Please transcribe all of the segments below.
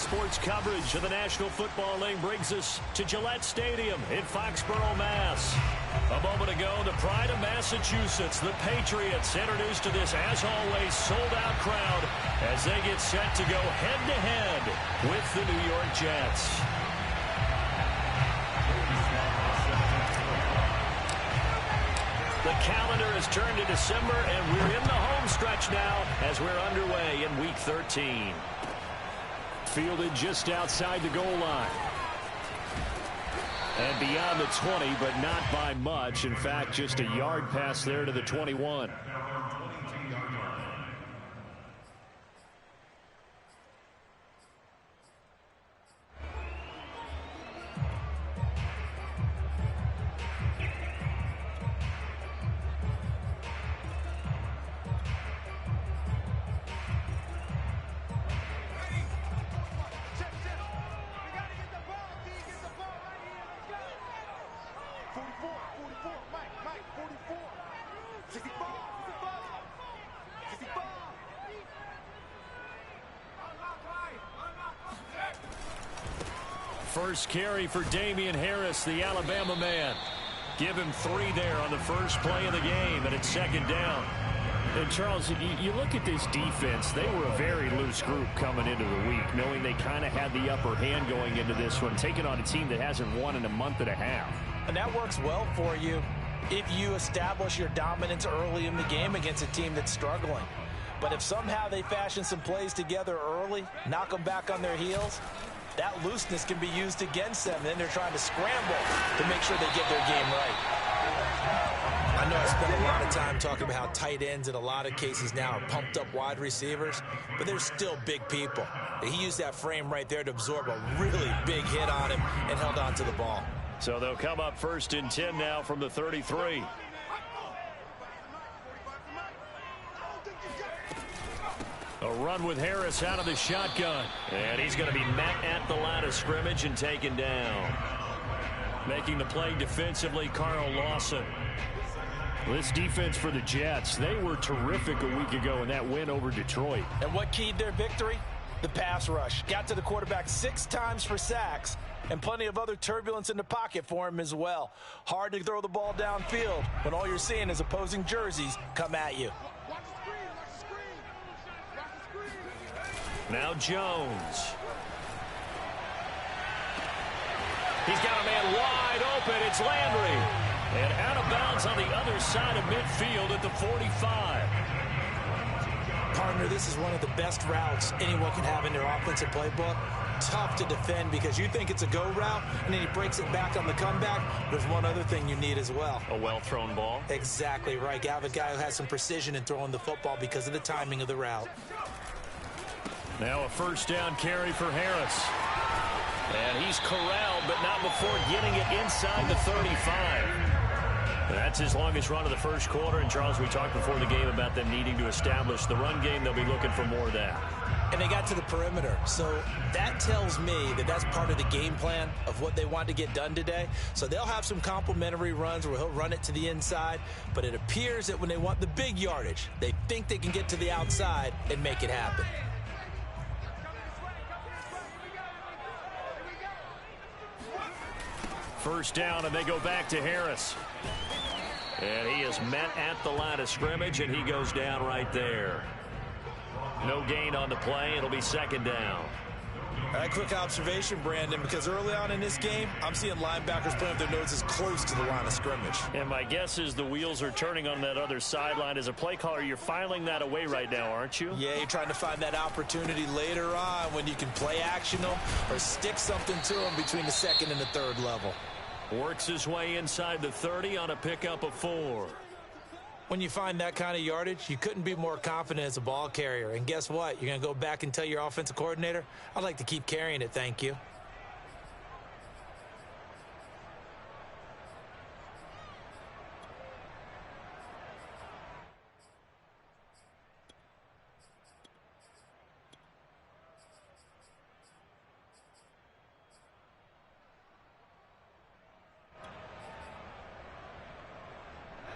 Sports coverage of the National Football League brings us to Gillette Stadium in Foxborough, Mass. A moment ago, the pride of Massachusetts, the Patriots, introduced to this, as always, sold-out crowd as they get set to go head-to-head with the New York Jets. The calendar has turned to December, and we're in the home stretch now as we're underway in Week 13. Fielded just outside the goal line. And beyond the 20, but not by much. In fact, just a yard pass there to the 21. First carry for Damian Harris, the Alabama man. Give him 3 there on the first play of the game, and it's second down. And Charles, you look at this defense, they were a very loose group coming into the week, knowing they kind of had the upper hand going into this one, taking on a team that hasn't won in a month and a half. And that works well for you if you establish your dominance early in the game against a team that's struggling. But if somehow they fashion some plays together early, knock them back on their heels, that looseness can be used against them. Then they're trying to scramble to make sure they get their game right. I know I spent a lot of time talking about how tight ends in a lot of cases now are pumped up wide receivers, but they're still big people. He used that frame right there to absorb a really big hit on him and held on to the ball. So they'll come up 1st and 10 now from the 33. A run with Harris out of the shotgun. And he's going to be met at the line of scrimmage and taken down. Making the play defensively, Carl Lawson. This defense for the Jets, they were terrific a week ago in that win over Detroit. And what keyed their victory? The pass rush. Got to the quarterback 6 times for sacks, and plenty of other turbulence in the pocket for him as well. Hard to throw the ball downfield when all you're seeing is opposing jerseys come at you. Now Jones. He's got a man wide open. It's Landry. And out of bounds on the other side of midfield at the 45. Partner, this is one of the best routes anyone can have in their offensive playbook. Tough to defend because you think it's a go route, and then he breaks it back on the comeback. There's one other thing you need as well. A well-thrown ball. Exactly right. You have a guy who has some precision in throwing the football because of the timing of the route. Now a first down carry for Harris. And he's corralled, but not before getting it inside the 35. And that's his longest run of the first quarter. And, Charles, we talked before the game about them needing to establish the run game. They'll be looking for more of that. And they got to the perimeter. So that tells me that that's part of the game plan of what they want to get done today. So they'll have some complementary runs where he'll run it to the inside. But it appears that when they want the big yardage, they think they can get to the outside and make it happen. First down, and they go back to Harris. And he is met at the line of scrimmage, and he goes down right there. No gain on the play. It'll be second down. A quick observation, Brandon, because early on in this game, I'm seeing linebackers playing with their noses close to the line of scrimmage. And my guess is the wheels are turning on that other sideline. As a play caller, you're filing that away right now, aren't you? Yeah, you're trying to find that opportunity later on when you can play action them or stick something to them between the second and the third level. Works his way inside the 30 on a pickup of 4. When you find that kind of yardage, you couldn't be more confident as a ball carrier. And guess what? You're going to go back and tell your offensive coordinator, I'd like to keep carrying it, thank you.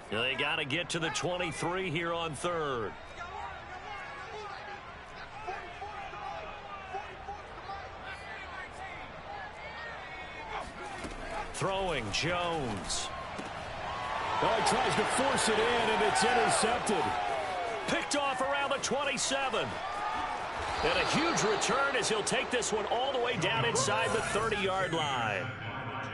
They got to get to the 23 here on third. Throwing, Jones. Oh, he tries to force it in, and it's intercepted. Picked off around the 27. And a huge return as he'll take this one all the way down inside the 30-yard line.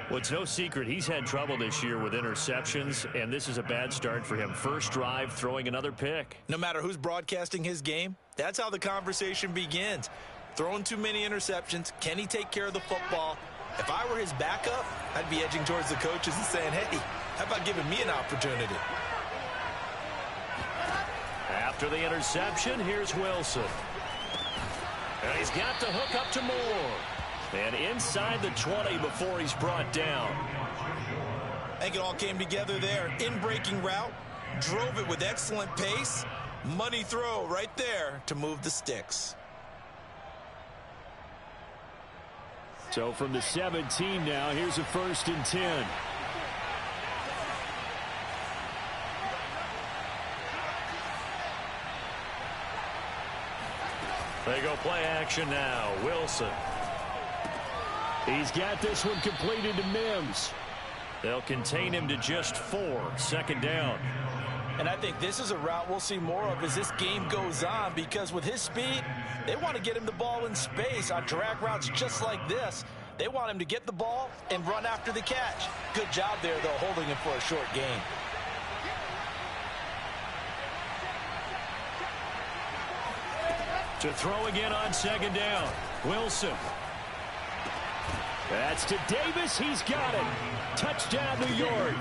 Well, it's no secret he's had trouble this year with interceptions, and this is a bad start for him. First drive, throwing another pick. No matter who's broadcasting his game, that's how the conversation begins. Throwing too many interceptions, can he take care of the football? If I were his backup, I'd be edging towards the coaches and saying, hey, how about giving me an opportunity? After the interception, here's Wilson. And he's got the hook up to Moore. And inside the 20 before he's brought down. I think it all came together there. In-breaking route, drove it with excellent pace. Money throw right there to move the sticks. So from the 17 now, here's a 1st and 10. They go play action now. Wilson. He's got this one completed to Mims. They'll contain him to just 4. Second down. And I think this is a route we'll see more of as this game goes on, because with his speed, they want to get him the ball in space on drag routes just like this. They want him to get the ball and run after the catch. Good job there, though, holding him for a short gain. To throw again on second down. Wilson. That's to Davis. He's got it. Touchdown, New York.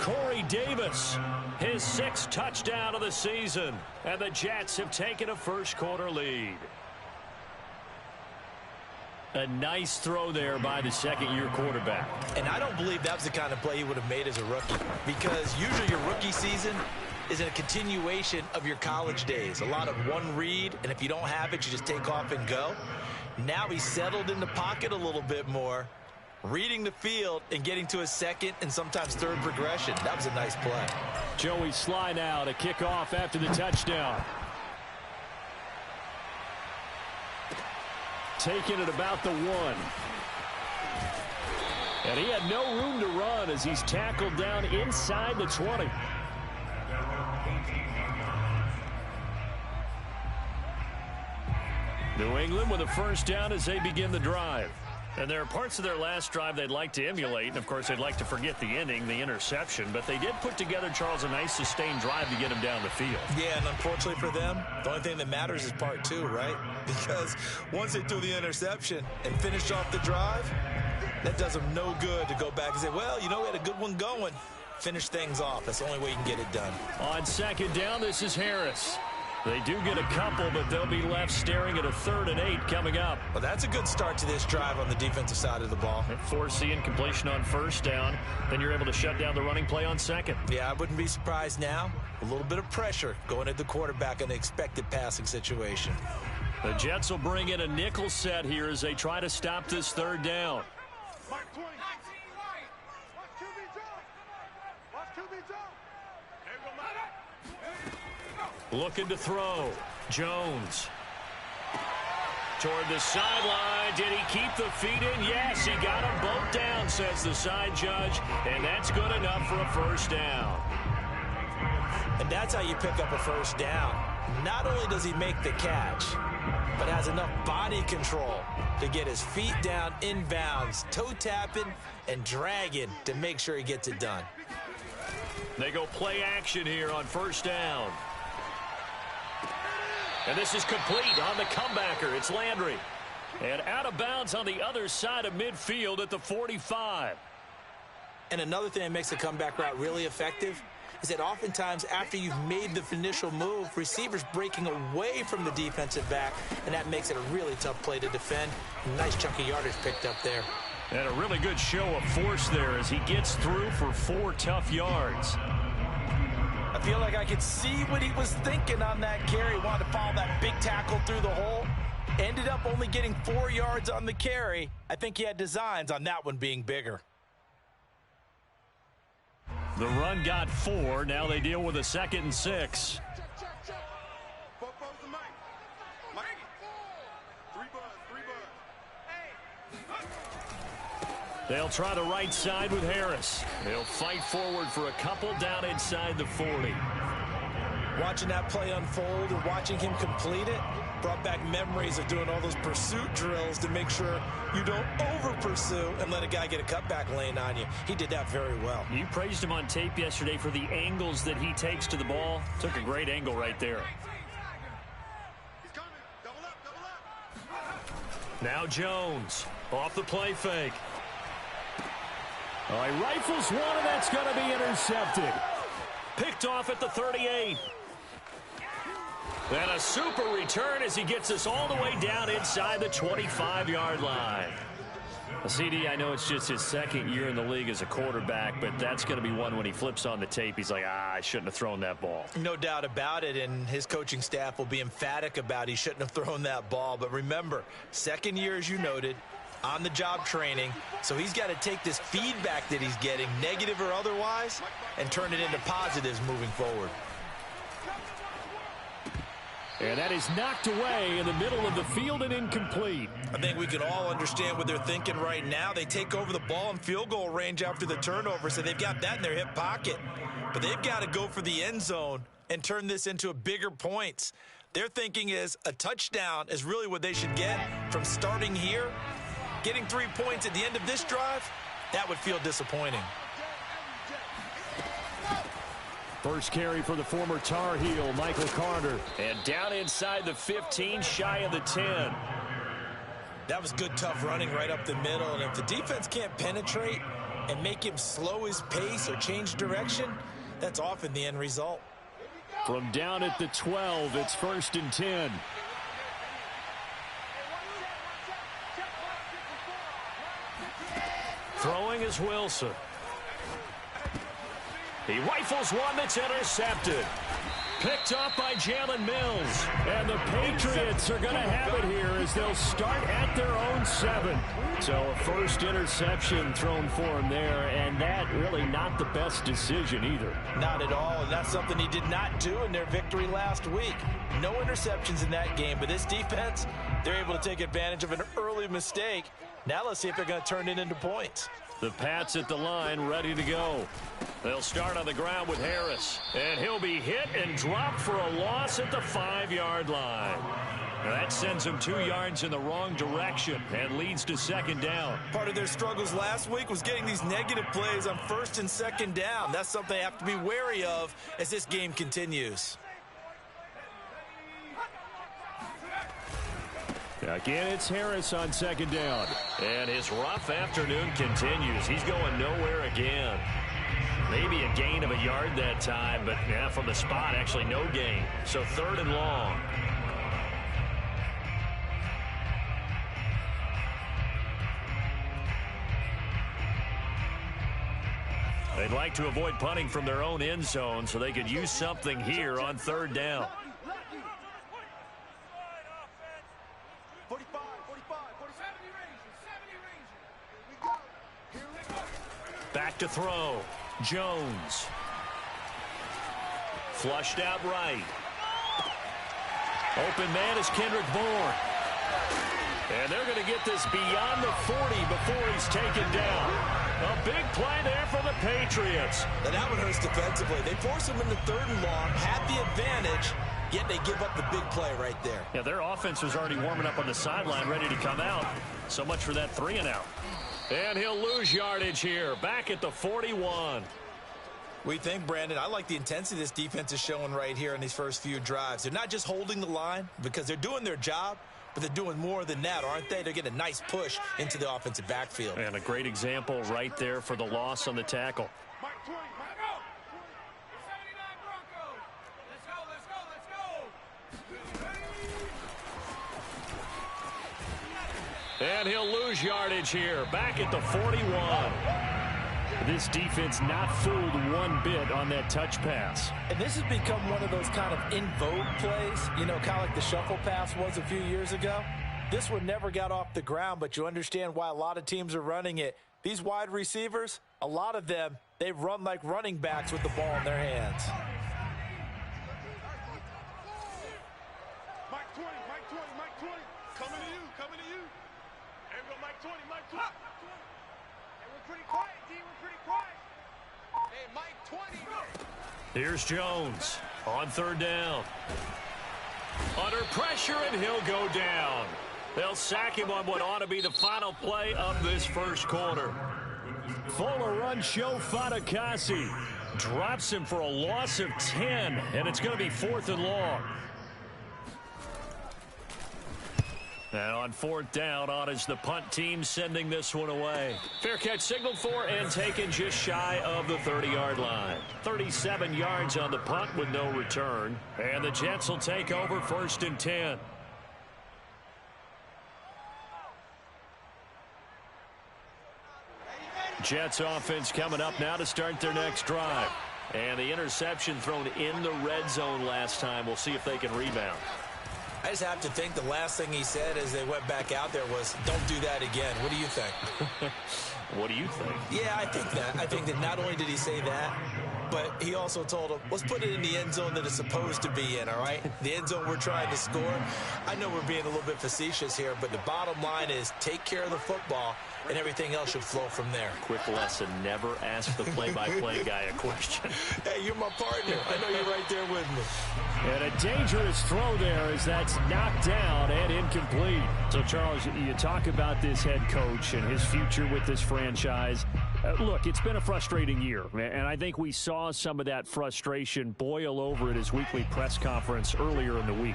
Corey Davis, his 6th touchdown of the season. And the Jets have taken a first-quarter lead. A nice throw there by the second-year quarterback. And I don't believe that was the kind of play he would have made as a rookie, because usually your rookie season is a continuation of your college days. A lot of one read, and if you don't have it, you just take off and go. Now he's settled in the pocket a little bit more, reading the field and getting to a second and sometimes third progression. That was a nice play. Joey Sly now to kick off after the touchdown. Taking it about the 1. And he had no room to run as he's tackled down inside the 20. New England with a first down as they begin the drive. And there are parts of their last drive they'd like to emulate. And, of course, they'd like to forget the ending, the interception. But they did put together, Charles, a nice sustained drive to get him down the field. Yeah, and unfortunately for them, the only thing that matters is part 2, right? Because once they threw the interception and finished off the drive, that does them no good to go back and say, well, you know, we had a good one going. Finish things off. That's the only way you can get it done. On second down, this is Harris. They do get a couple, but they'll be left staring at a 3rd and 8 coming up. Well, that's a good start to this drive on the defensive side of the ball. Force the incompletion on first down. Then you're able to shut down the running play on second. Yeah, I wouldn't be surprised now. A little bit of pressure going at the quarterback in an expected passing situation. The Jets will bring in a nickel set here as they try to stop this 3rd down. Looking to throw. Jones. Toward the sideline. Did he keep the feet in? Yes, he got them both down, says the side judge. And that's good enough for a first down. And that's how you pick up a first down. Not only does he make the catch, but has enough body control to get his feet down inbounds, toe tapping and dragging to make sure he gets it done. They go play action here on first down. And this is complete on the comebacker. It's Landry. And out of bounds on the other side of midfield at the 45. And another thing that makes the comeback route really effective is that oftentimes after you've made the initial move, receivers breaking away from the defensive back, and that makes it a really tough play to defend. Nice chunk of yardage picked up there. And a really good show of force there as he gets through for 4 tough yards. I feel like I could see what he was thinking on that carry. Wanted to follow that big tackle through the hole. Ended up only getting 4 yards on the carry. I think he had designs on that one being bigger. The run got 4. Now they deal with a 2nd and 6. They'll try the right side with Harris. They'll fight forward for a couple down inside the 40. Watching that play unfold and watching him complete it brought back memories of doing all those pursuit drills to make sure you don't over-pursue and let a guy get a cutback lane on you. He did that very well. You praised him on tape yesterday for the angles that he takes to the ball. Took a great angle right there. Now Jones off the play fake. All right, rifles one, and that's going to be intercepted. Picked off at the 38. And a super return as he gets us all the way down inside the 25-yard line. CD, I know it's just his second year in the league as a quarterback, but that's going to be one when he flips on the tape. He's like, I shouldn't have thrown that ball. No doubt about it, and his coaching staff will be emphatic about he shouldn't have thrown that ball. But remember, second year, as you noted, on-the-job training, so he's got to take this feedback that he's getting, negative or otherwise, and turn it into positives moving forward. And that is knocked away in the middle of the field and incomplete. I think we can all understand what they're thinking right now. They take over the ball in field goal range after the turnover, so they've got that in their hip pocket. But they've got to go for the end zone and turn this into a bigger points. Their thinking is a touchdown is really what they should get from starting here. Getting 3 points at the end of this drive, that would feel disappointing. First carry for the former Tar Heel, Michael Carter. And down inside the 15, shy of the 10. That was good, tough running right up the middle. And if the defense can't penetrate and make him slow his pace or change direction, that's often the end result. From down at the 12, it's 1st and 10. Throwing is Wilson. He rifles one that's intercepted. Picked off by Jalen Mills. And the Patriots are going to have it here as they'll start at their own 7. So a first interception thrown for him there, and that really not the best decision either. Not at all, and that's something he did not do in their victory last week. No interceptions in that game, but this defense, they're able to take advantage of an early mistake. Now let's see if they're going to turn it into points. The Pats at the line, ready to go. They'll start on the ground with Harris. And he'll be hit and dropped for a loss at the 5-yard line. Now that sends him 2 yards in the wrong direction and leads to 2nd down. Part of their struggles last week was getting these negative plays on 1st and 2nd down. That's something they have to be wary of as this game continues. Again, it's Harris on 2nd down. And his rough afternoon continues. He's going nowhere again. Maybe a gain of a yard that time, but yeah, from the spot, actually no gain. So 3rd and long. They'd like to avoid punting from their own end zone so they could use something here on 3rd down. Back to throw. Jones. Flushed out right. Open man is Kendrick Bourne. And they're going to get this beyond the 40 before he's taken down. A big play there for the Patriots. And that one hurts defensively. They force him into 3rd and long, had the advantage, yet they give up the big play right there. Yeah, their offense was already warming up on the sideline, ready to come out. So much for that 3 and out. And he'll lose yardage here, back at the 41. We think, Brandon, I like the intensity this defense is showing right here in these first few drives. They're not just holding the line because they're doing their job, but they're doing more than that, aren't they? They're getting a nice push into the offensive backfield. And a great example right there for the loss on the tackle. And he'll lose yardage here, back at the 41. This defense not fooled one bit on that touch pass. And this has become one of those kind of in vogue plays, you know, kind of like the shuffle pass was a few years ago. This one never got off the ground, but you understand why a lot of teams are running it. These wide receivers, a lot of them, they run like running backs with the ball in their hands. Mike 20, Mike 20, Mike 20. Coming to you, coming to you. There we go, Mike 20, Mike 20. Here's Jones on third down. Under pressure, and he'll go down. They'll sack him on what ought to be the final play of this first quarter. Fuller run show Fatukasi. Drops him for a loss of 10, and it's going to be 4th and long. And on 4th down, on is the punt team sending this one away. Fair catch signaled for and taken just shy of the 30-yard line. 37 yards on the punt with no return. And the Jets will take over 1st and 10. Jets offense coming up now to start their next drive. And the interception thrown in the red zone last time. We'll see if they can rebound. I just have to think the last thing he said as they went back out there was, don't do that again. What do you think? What do you think? Yeah, I think that. I think that not only did he say that, but he also told him, let's put it in the end zone that it's supposed to be in, all right? The end zone we're trying to score. I know we're being a little bit facetious here, but the bottom line is take care of the football, and everything else should flow from there. Quick lesson, never ask the play-by-play guy a question. Hey, you're my partner. I know you're right there with me. And a dangerous throw there as that's knocked down and incomplete. So, Charles, you talk about this head coach and his future with this franchise. Look, it's been a frustrating year, and I think we saw some of that frustration boil over at his weekly press conference earlier in the week.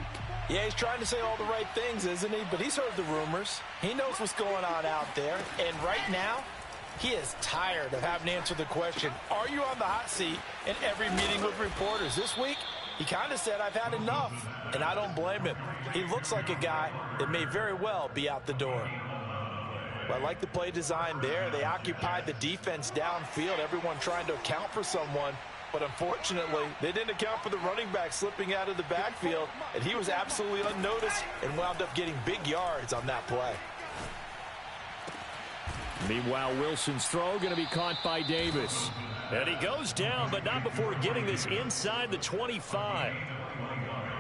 Yeah, he's trying to say all the right things, isn't he? But he's heard the rumors. He knows what's going on out there. And right now, he is tired of having to answer the question, are you on the hot seat in every meeting with reporters? This week, he kind of said, I've had enough. And I don't blame him. He looks like a guy that may very well be out the door. But I like the play design there. They occupied the defense downfield, everyone trying to account for someone. But unfortunately, they didn't account for the running back slipping out of the backfield, and he was absolutely unnoticed and wound up getting big yards on that play. Meanwhile, Wilson's throw going to be caught by Davis. And he goes down, but not before getting this inside the 25.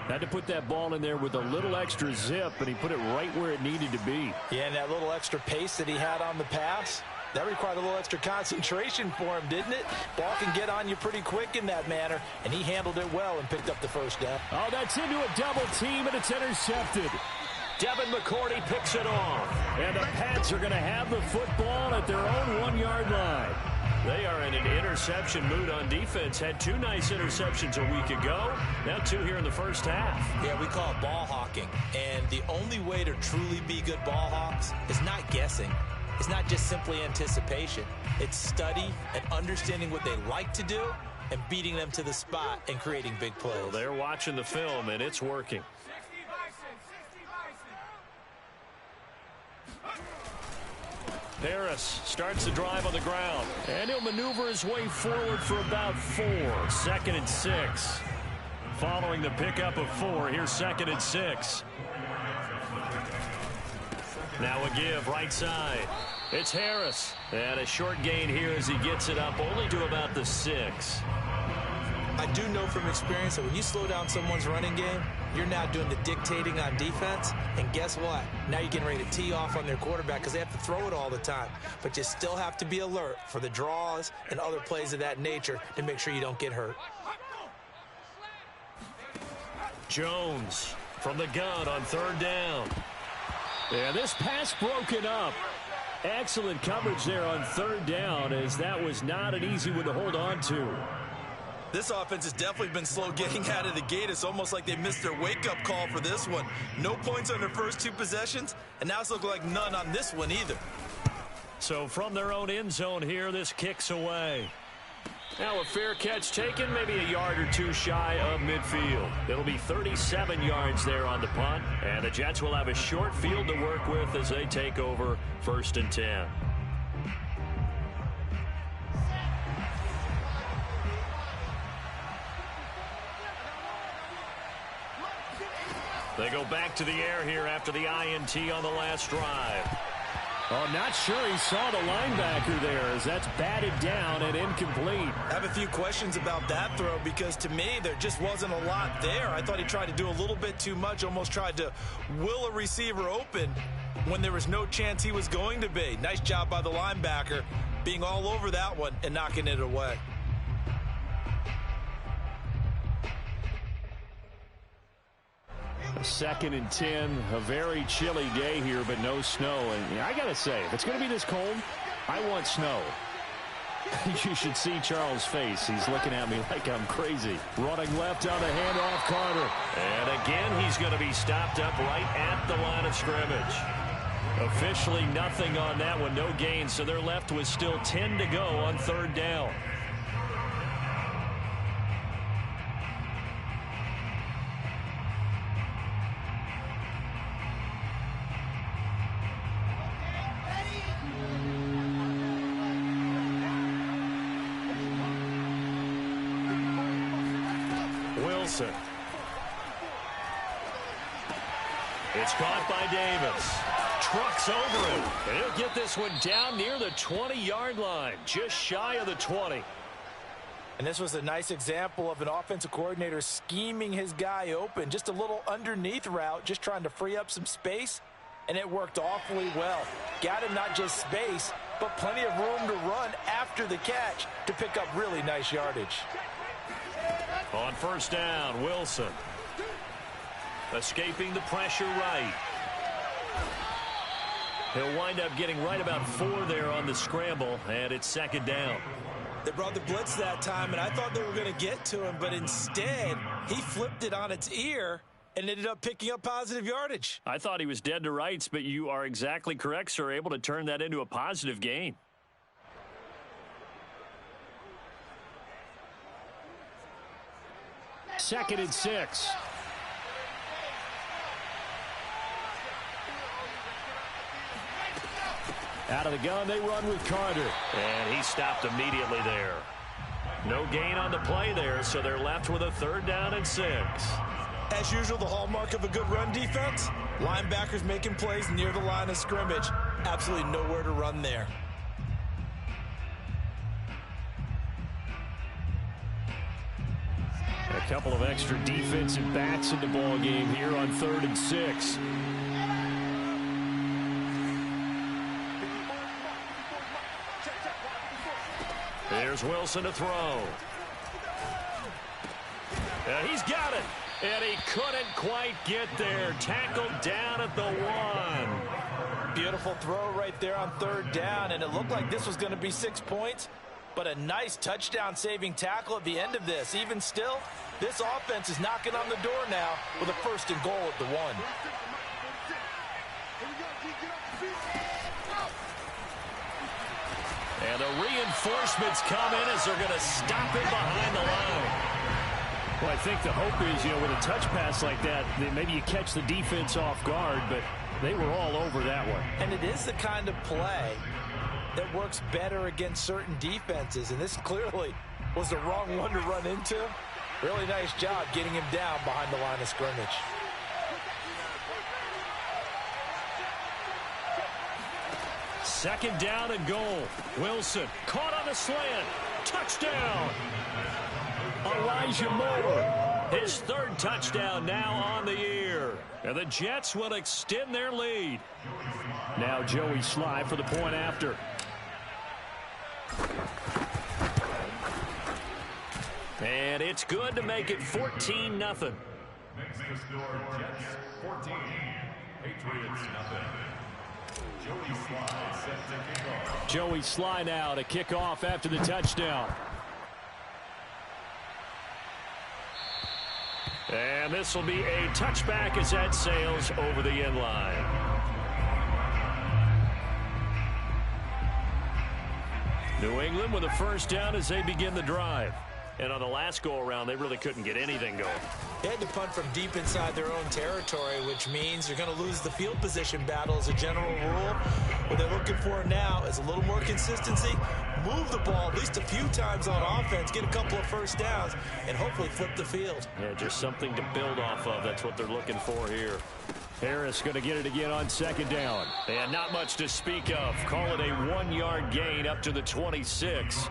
Had to put that ball in there with a little extra zip, and he put it right where it needed to be. Yeah, and that little extra pace that he had on the pass, that required a little extra concentration for him, didn't it? Ball can get on you pretty quick in that manner, and he handled it well and picked up the first down. Oh, that's into a double team, and it's intercepted. Devin McCourty picks it off. And the Pats are going to have the football at their own 1-yard line. They are in an interception mood on defense. Had 2 nice interceptions a week ago. Now 2 here in the first half. Yeah, we call it ball hawking. And the only way to truly be good ball hawks is not guessing. It's not just simply anticipation. It's study and understanding what they like to do and beating them to the spot and creating big plays. Well, they're watching the film, and it's working. Harris starts the drive on the ground. And he'll maneuver his way forward for about 4. 2nd and 6. Following the pickup of 4, here's 2nd and 6. Now a give right side. It's Harris. And a short gain here as he gets it up only to about the 6. I do know from experience that when you slow down someone's running game, you're now doing the dictating on defense. And guess what? Now you're getting ready to tee off on their quarterback because they have to throw it all the time. But you still have to be alert for the draws and other plays of that nature to make sure you don't get hurt. Jones from the gun on 3rd down. Yeah, this pass broken up. Excellent coverage there on 3rd down, as that was not an easy one to hold on to. This offense has definitely been slow getting out of the gate. It's almost like they missed their wake-up call for this one. No points on their first 2 possessions, and now it's looking like none on this one either. So from their own end zone here, this kicks away. Now a fair catch taken, maybe a yard or 2 shy of midfield. It'll be 37 yards there on the punt, and the Jets will have a short field to work with as they take over 1st and 10. They go back to the air here after the INT on the last drive. Oh, not sure he saw the linebacker there as that's batted down and incomplete. I have a few questions about that throw because to me there just wasn't a lot there. I thought he tried to do a little bit too much, almost tried to will a receiver open when there was no chance he was going to be. Nice job by the linebacker being all over that one and knocking it away. Second and 10, a very chilly day here, but no snow. And I got to say, if it's going to be this cold, I want snow. You should see Charles' face. He's looking at me like I'm crazy. Running left on the handoff, Carter. And again, he's going to be stopped up right at the line of scrimmage. Officially nothing on that one, no gain, so they're left with still 10 to go on third down. Wilson. It's caught by Davis. Trucks over him. And he'll get this one down near the 20-yard line, just shy of the 20. And this was a nice example of an offensive coordinator scheming his guy open. Just a little underneath route, just trying to free up some space, and it worked awfully well. Got him not just space, but plenty of room to run after the catch to pick up really nice yardage. On first down, Wilson. Escaping the pressure right. He'll wind up getting right about 4 there on the scramble, and it's second down. They brought the blitz that time, and I thought they were going to get to him, but instead, he flipped it on its ear and ended up picking up positive yardage. I thought he was dead to rights, but you are exactly correct, sir, able to turn that into a positive gain. Second and 6. Out of the gun, they run with Carter. And he stopped immediately there. No gain on the play there, so they're left with a third down and 6. As usual, the hallmark of a good run defense, linebackers making plays near the line of scrimmage. Absolutely nowhere to run there. A couple of extra defensive backs in the ball game here on 3rd and 6. There's Wilson to throw. And he's got it. And he couldn't quite get there. Tackled down at the 1. Beautiful throw right there on 3rd down, and it looked like this was going to be 6 points, but a nice touchdown-saving tackle at the end of this. Even still, this offense is knocking on the door now with a 1st and goal at the 1. And the reinforcements come in as they're going to stop him behind the line. Well, I think the hope is, with a touch pass like that maybe you catch the defense off guard, but they were all over that one. And it is the kind of play that works better against certain defenses, and this clearly was the wrong one to run into. Really nice job getting him down behind the line of scrimmage. Second down and goal. Wilson caught on the slant. Touchdown. Elijah Moore. His 3rd touchdown now on the year. And the Jets will extend their lead. Now Joey Sly for the point after. And it's good to make it 14-0. Next to score, Jets 14, Patriots nothing. Joey Sly set to kick off. Joey Sly now to kick off after the touchdown. And this will be a touchback as that sails over the end line. New England with a first down as they begin the drive. And on the last go-around, they really couldn't get anything going. They had to punt from deep inside their own territory, which means you're going to lose the field position battle as a general rule. What they're looking for now is a little more consistency, move the ball at least a few times on offense, get a couple of first downs, and hopefully flip the field. Yeah, just something to build off of. That's what they're looking for here. Harris going to get it again on second down. And not much to speak of. Call it a 1-yard gain up to the 26.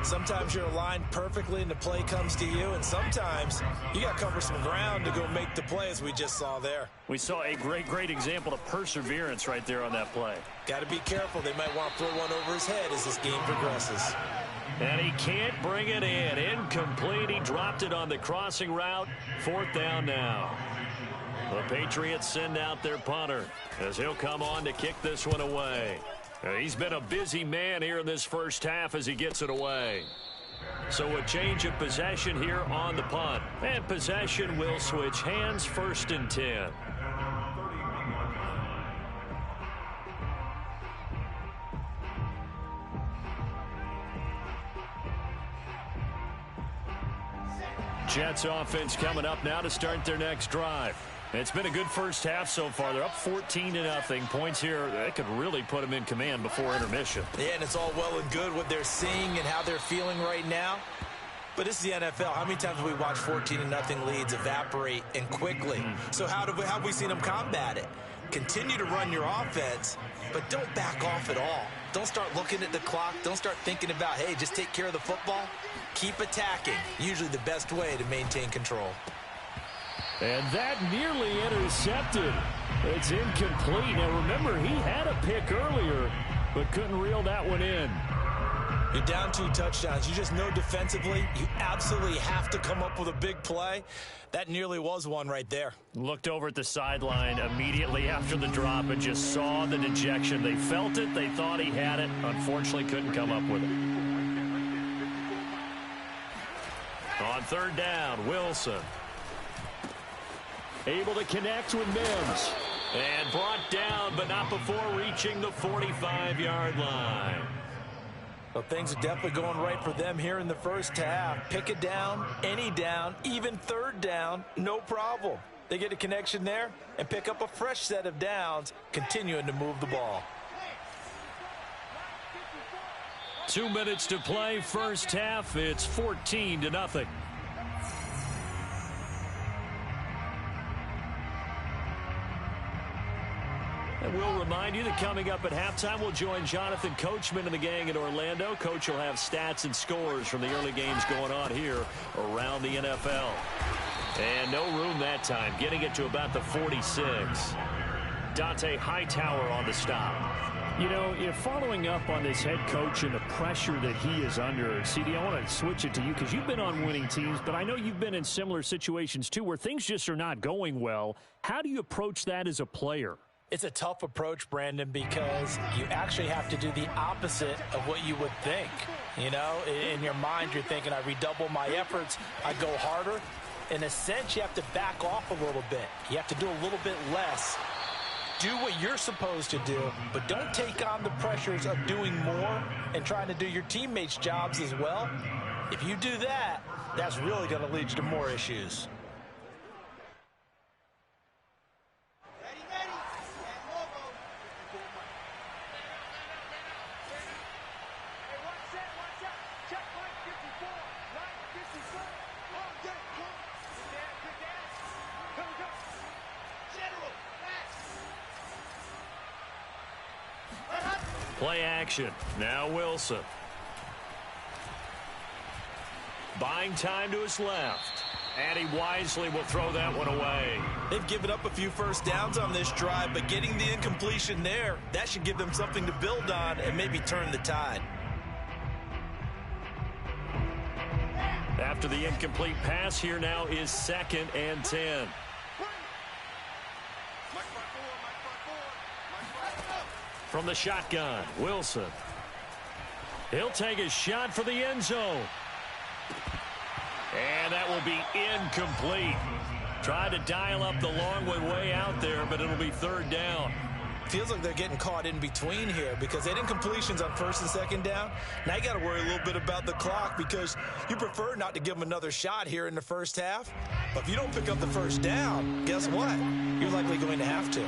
Sometimes you're aligned perfectly and the play comes to you, and sometimes you got to cover some ground to go make the play, as we just saw there. We saw a great example of perseverance right there on that play. Got to be careful. They might want to throw one over his head as this game progresses. And he can't bring it in. Incomplete. He dropped it on the crossing route. 4th down now. The Patriots send out their punter as he'll come on to kick this one away. He's been a busy man here in this first half as he gets it away. So a change of possession here on the punt. And possession will switch hands, 1st and 10. Jets offense coming up now to start their next drive. It's been a good first half so far. They're up 14-0. Points here, that could really put them in command before intermission. Yeah, and it's all well and good what they're seeing and how they're feeling right now. But this is the NFL. How many times have we watched 14-0 leads evaporate and quickly? So how have we seen them combat it? Continue to run your offense, but don't back off at all. Don't start looking at the clock. Don't start thinking about, hey, just take care of the football. Keep attacking. Usually the best way to maintain control. And that nearly intercepted. It's incomplete. Now, remember, he had a pick earlier, but couldn't reel that one in. You're down 2 touchdowns. You just know defensively you absolutely have to come up with a big play. That nearly was one right there. Looked over at the sideline immediately after the drop and just saw the dejection. They felt it. They thought he had it. Unfortunately, couldn't come up with it. On 3rd down, Wilson. Able to connect with Mims. And brought down, but not before reaching the 45-yard line. Well, things are definitely going right for them here in the first half. Pick it down, any down, even 3rd down, no problem. They get a connection there and pick up a fresh set of downs, continuing to move the ball. 2 minutes to play, first half. It's 14-0. And we'll remind you that coming up at halftime, we'll join Jonathan Coachman and the gang in Orlando. Coach will have stats and scores from the early games going on here around the NFL. And no room that time, getting it to about the 46. Dante Hightower on the stop. You know, if following up on this head coach and the pressure that he is under, CD, I want to switch it to you because you've been on winning teams, but I know you've been in similar situations too where things just are not going well. How do you approach that as a player? It's a tough approach, Brandon, because you actually have to do the opposite of what you would think. You know, in your mind, you're thinking, I redouble my efforts, I go harder. In a sense, you have to back off a little bit. You have to do a little bit less. Do what you're supposed to do, but don't take on the pressures of doing more and trying to do your teammates' jobs as well. If you do that, that's really going to lead you to more issues. Play action. Now Wilson. Buying time to his left. And he wisely will throw that one away. They've given up a few first downs on this drive, but getting the incompletion there, that should give them something to build on and maybe turn the tide. After the incomplete pass, here now is 2nd and 10. From the shotgun, Wilson. He'll take a shot for the end zone. And that will be incomplete. Tried to dial up the long one way out there, but it'll be 3rd down. Feels like they're getting caught in between here because they had incompletions on 1st and 2nd down. Now you got to worry a little bit about the clock because you prefer not to give them another shot here in the first half. But if you don't pick up the 1st down, guess what? You're likely going to have to.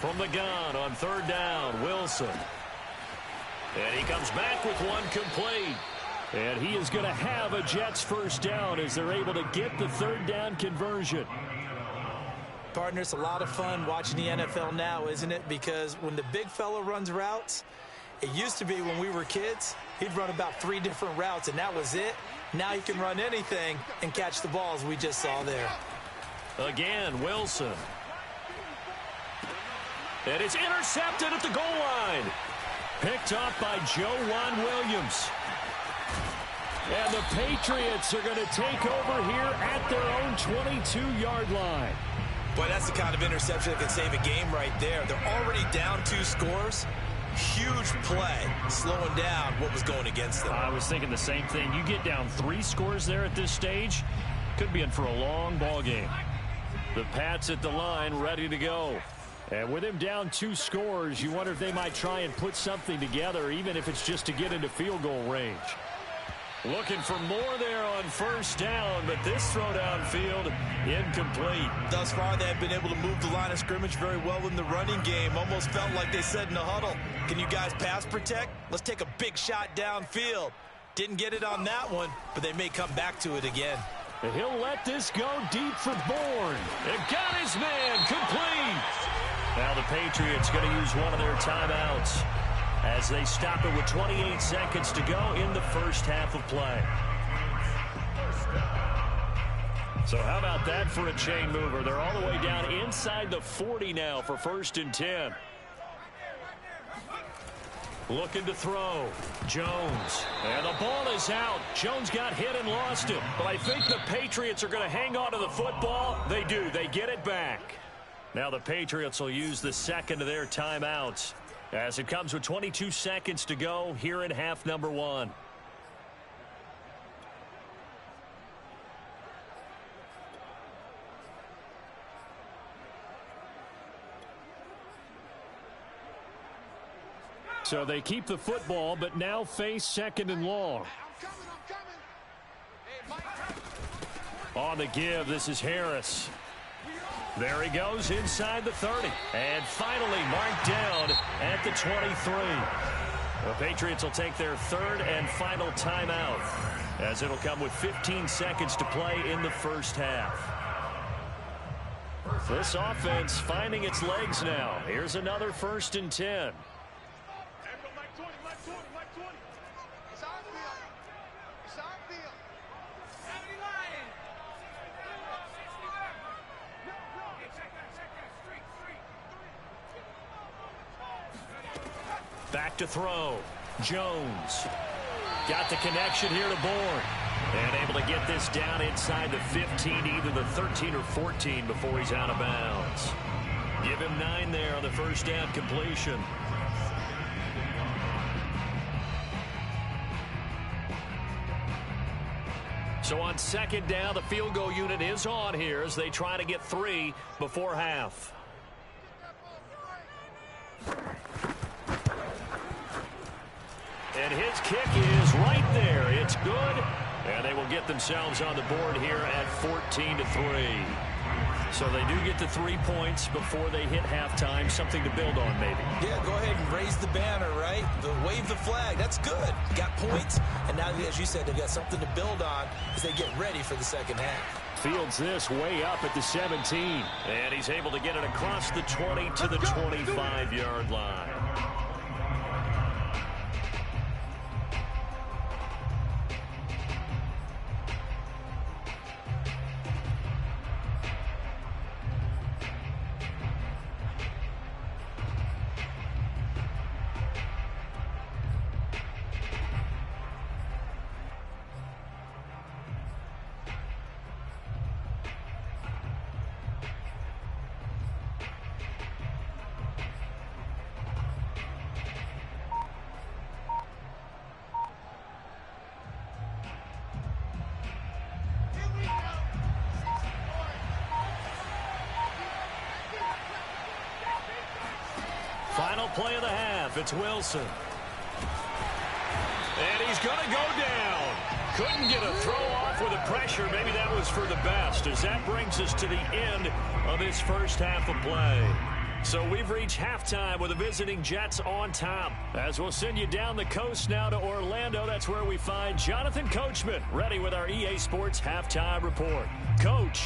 From the gun on 3rd down, Wilson. And he comes back with one complete. And he is going to have a Jets first down as they're able to get the third down conversion. Partner, it's a lot of fun watching the NFL now, isn't it? Because when the big fella runs routes, it used to be when we were kids, he'd run about 3 different routes, and that was it. Now he can run anything and catch the balls we just saw there. Again, Wilson. And it's intercepted at the goal line. Picked off by Joe Williams. And the Patriots are going to take over here at their own 22-yard line. Boy, that's the kind of interception that can save a game right there. They're already down 2 scores. Huge play, slowing down what was going against them. I was thinking the same thing. You get down 3 scores there at this stage, could be in for a long ball game. The Pats at the line, ready to go. And with him down 2 scores, you wonder if they might try and put something together, even if it's just to get into field goal range. Looking for more there on first down, but this throw downfield incomplete. Thus far, they have been able to move the line of scrimmage very well in the running game. Almost felt like they said in the huddle, can you guys pass protect? Let's take a big shot downfield. Didn't get it on that one, but they may come back to it again. And he'll let this go deep for Bourne. And got his man complete. Now the Patriots going to use one of their timeouts as they stop it with 28 seconds to go in the first half of play. So how about that for a chain mover? They're all the way down inside the 40 now for 1st and 10. Looking to throw. Jones. And the ball is out. Jones got hit and lost it. But I think the Patriots are going to hang on to the football. They do. They get it back. Now the Patriots will use the second of their timeouts as it comes with 22 seconds to go here in half number 1. So they keep the football, but now face 2nd and long. On the give, this is Harris. There he goes inside the 30. And finally marked down at the 23. The Patriots will take their 3rd and final timeout as it'll come with 15 seconds to play in the first half. This offense finding its legs now. Here's another 1st and 10. Back to throw. Jones. Got the connection here to Bourne. And able to get this down inside the 15, either the 13 or 14 before he's out of bounds. Give him 9 there on the first down completion. So on 2nd down, the field goal unit is on here as they try to get 3 before half. And his kick is right there. It's good. And they will get themselves on the board here at 14-3. So they do get the 3 points before they hit halftime. Something to build on, maybe. Yeah, go ahead and raise the banner, right? Wave the flag. That's good. Got points. And now, as you said, they've got something to build on as they get ready for the second half. Fields this way up at the 17. And he's able to get it across the 20 to the 25-yard line. Final play of the half. It's Wilson. And he's going to go down. Couldn't get a throw off with the pressure. Maybe that was for the best as that brings us to the end of this first half of play. So we've reached halftime with the visiting Jets on top. As we'll send you down the coast now to Orlando, that's where we find Jonathan Coachman, ready with our EA Sports halftime report. Coach.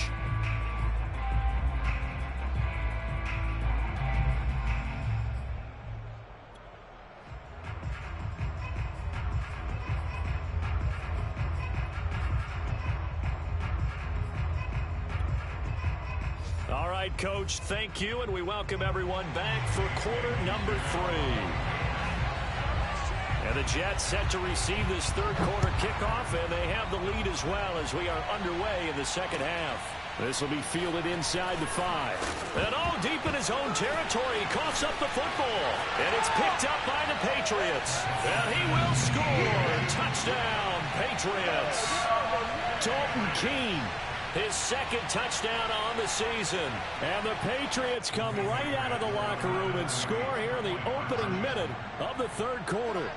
All right, Coach, thank you, and we welcome everyone back for quarter number 3. And the Jets set to receive this third quarter kickoff, and they have the lead as well as we are underway in the second half. This will be fielded inside the 5. And deep in his own territory, he coughs up the football. And it's picked up by the Patriots. And he will score. Touchdown, Patriots. Dalton Keene. His second touchdown on the season. And the Patriots come right out of the locker room and score here in the opening minute of the third quarter.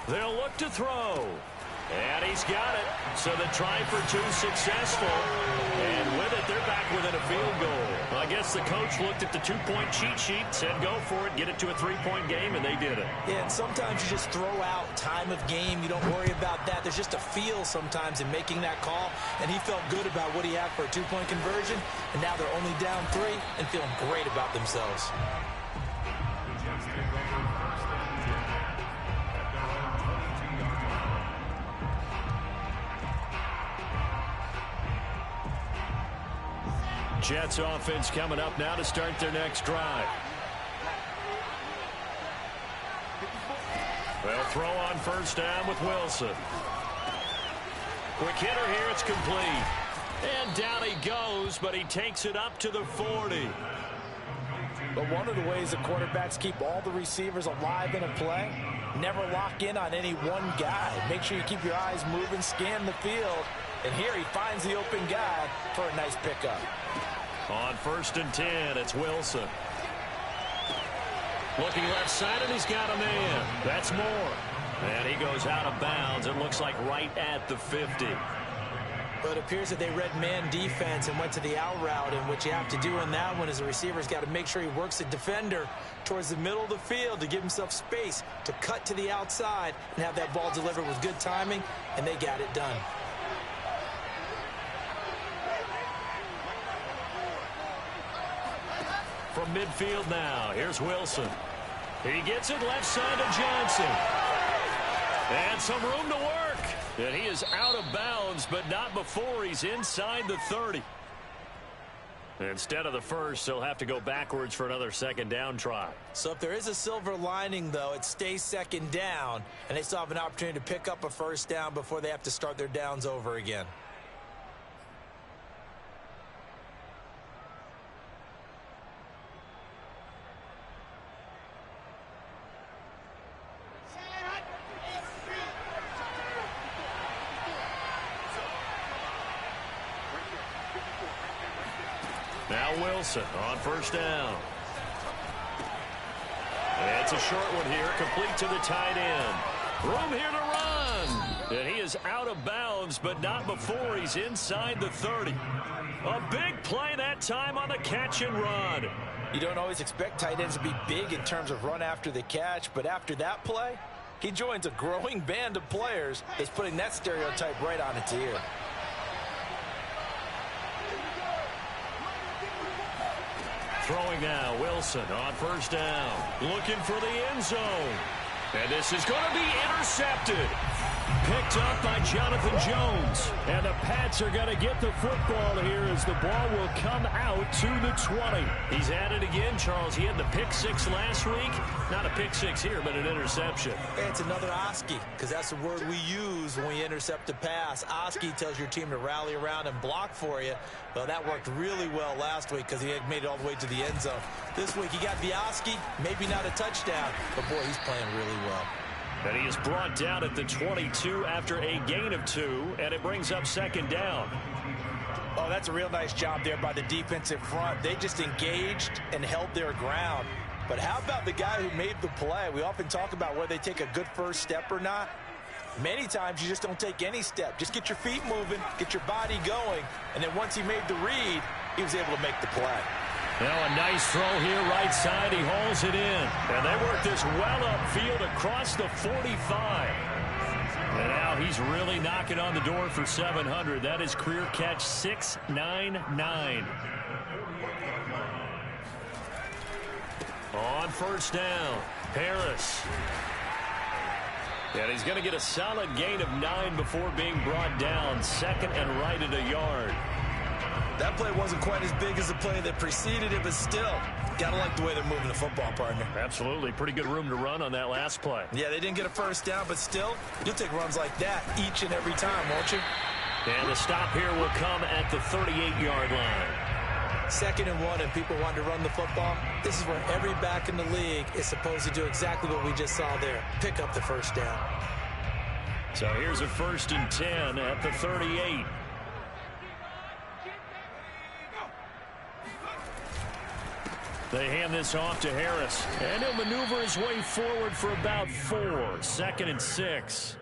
They'll look to throw. And he's got it. So the try for 2 successful. And with it, they're back within a field goal. I guess the coach looked at the 2-point cheat sheet, said go for it, get it to a 3-point game, and they did it. Yeah, and sometimes you just throw out time of game. You don't worry about that. There's just a feel sometimes in making that call. And he felt good about what he had for a 2-point conversion. And now they're only down 3 and feeling great about themselves. Jets offense coming up now to start their next drive. They'll throw on first down with Wilson. Quick hitter here, it's complete. And down he goes, but he takes it up to the 40. But one of the ways the quarterbacks keep all the receivers alive in a play, never lock in on any one guy. Make sure you keep your eyes moving, scan the field. And here he finds the open guy for a nice pickup. On first and 10, it's Wilson. Looking left side, and he's got a man. That's Moore. And he goes out of bounds. It looks like right at the 50. But it appears that they read man defense and went to the out route. And what you have to do in that one is the receiver's got to make sure he works the defender towards the middle of the field to give himself space to cut to the outside and have that ball delivered with good timing, and they got it done. From midfield now, here's Wilson. He gets it left side to Johnson. And some room to work. And he is out of bounds, but not before he's inside the 30. Instead of the first, he'll have to go backwards for another second down try. So if there is a silver lining, though, it stays second down, and they still have an opportunity to pick up a first down before they have to start their downs over again. Now Wilson on first down. It's a short one here, complete to the tight end. Room here to run. And he is out of bounds, but not before he's inside the 30. A big play that time on the catch and run. You don't always expect tight ends to be big in terms of run after the catch, but after that play, he joins a growing band of players that's putting that stereotype right on its ear. Throwing now, Wilson on first down. Looking for the end zone. And this is going to be intercepted. Picked up by Jonathan Jones. And the Pats are going to get the football here as the ball will come out to the 20. He's at it again, Charles. He had the pick 6 last week. Not a pick 6 here, but an interception. It's another Oski, because that's the word we use when we intercept a pass. Oski tells your team to rally around and block for you. Well, that worked really well last week because he had made it all the way to the end zone. This week he got the Oski, maybe not a touchdown, but boy, he's playing really well. And he is brought down at the 22 after a gain of 2, and it brings up second down. Oh, that's a real nice job there by the defensive front. They just engaged and held their ground. But how about the guy who made the play? We often talk about whether they take a good first step or not. Many times you just don't take any step. Just get your feet moving, get your body going, and then once he made the read, he was able to make the play. Now a nice throw here right side. He hauls it in. And they work this well upfield across the 45. And now he's really knocking on the door for 700. That is career catch 699. On first down, Harris. And he's going to get a solid gain of 9 before being brought down. Second and right at a yard. That play wasn't quite as big as the play that preceded it, but still, gotta like the way they're moving the football, partner. Absolutely. Pretty good room to run on that last play. Yeah, they didn't get a first down, but still, you'll take runs like that each and every time, won't you? And the stop here will come at the 38-yard line. 2nd and 1, and people want to run the football. This is where every back in the league is supposed to do exactly what we just saw there. Pick up the first down. So here's a 1st and 10 at the 38. They hand this off to Harris. And he'll maneuver his way forward for about 4. 2nd and 6.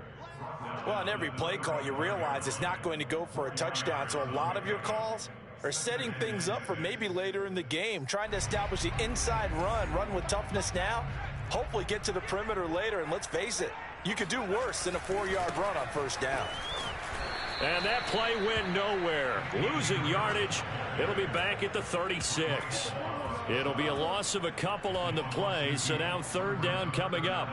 Well, on every play call, you realize it's not going to go for a touchdown. So a lot of your calls are setting things up for maybe later in the game, trying to establish the inside run with toughness now, hopefully get to the perimeter later. And let's face it, you could do worse than a 4-yard run on first down. And that play went nowhere. Losing yardage. It'll be back at the 36. It'll be a loss of a couple on the play, so now 3rd down coming up.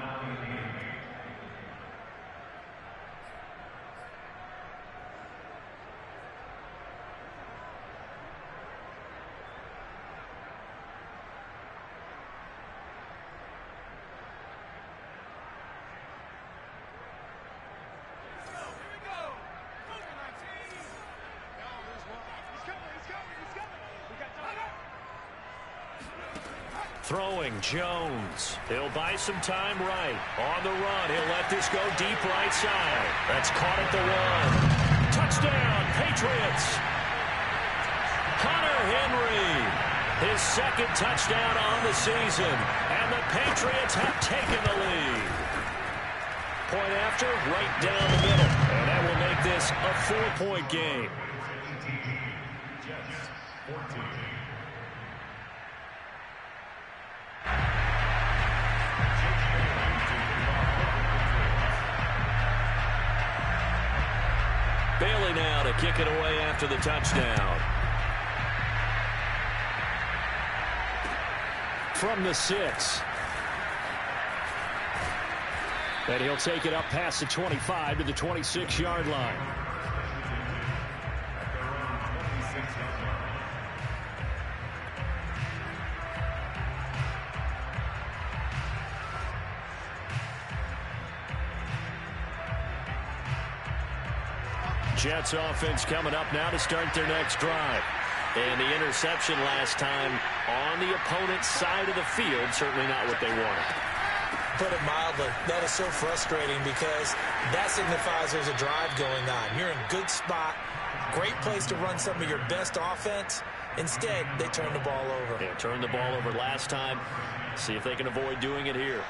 Throwing, Jones. He'll buy some time right. On the run, he'll let this go deep right side. That's caught at the 1. Touchdown, Patriots. Hunter Henry. His 2nd touchdown on the season. And the Patriots have taken the lead. Point after, right down the middle. And that will make this a 4-point game. Jets, 14. Bailey now to kick it away after the touchdown. From the 6. And he'll take it up past the 25 to the 26-yard line. Jets offense coming up now to start their next drive. And the interception last time on the opponent's side of the field, certainly not what they wanted. Put it mildly, that is so frustrating because that signifies there's a drive going on. You're in a good spot, great place to run some of your best offense. Instead, they turn the ball over. Yeah, turned the ball over last time. See if they can avoid doing it here.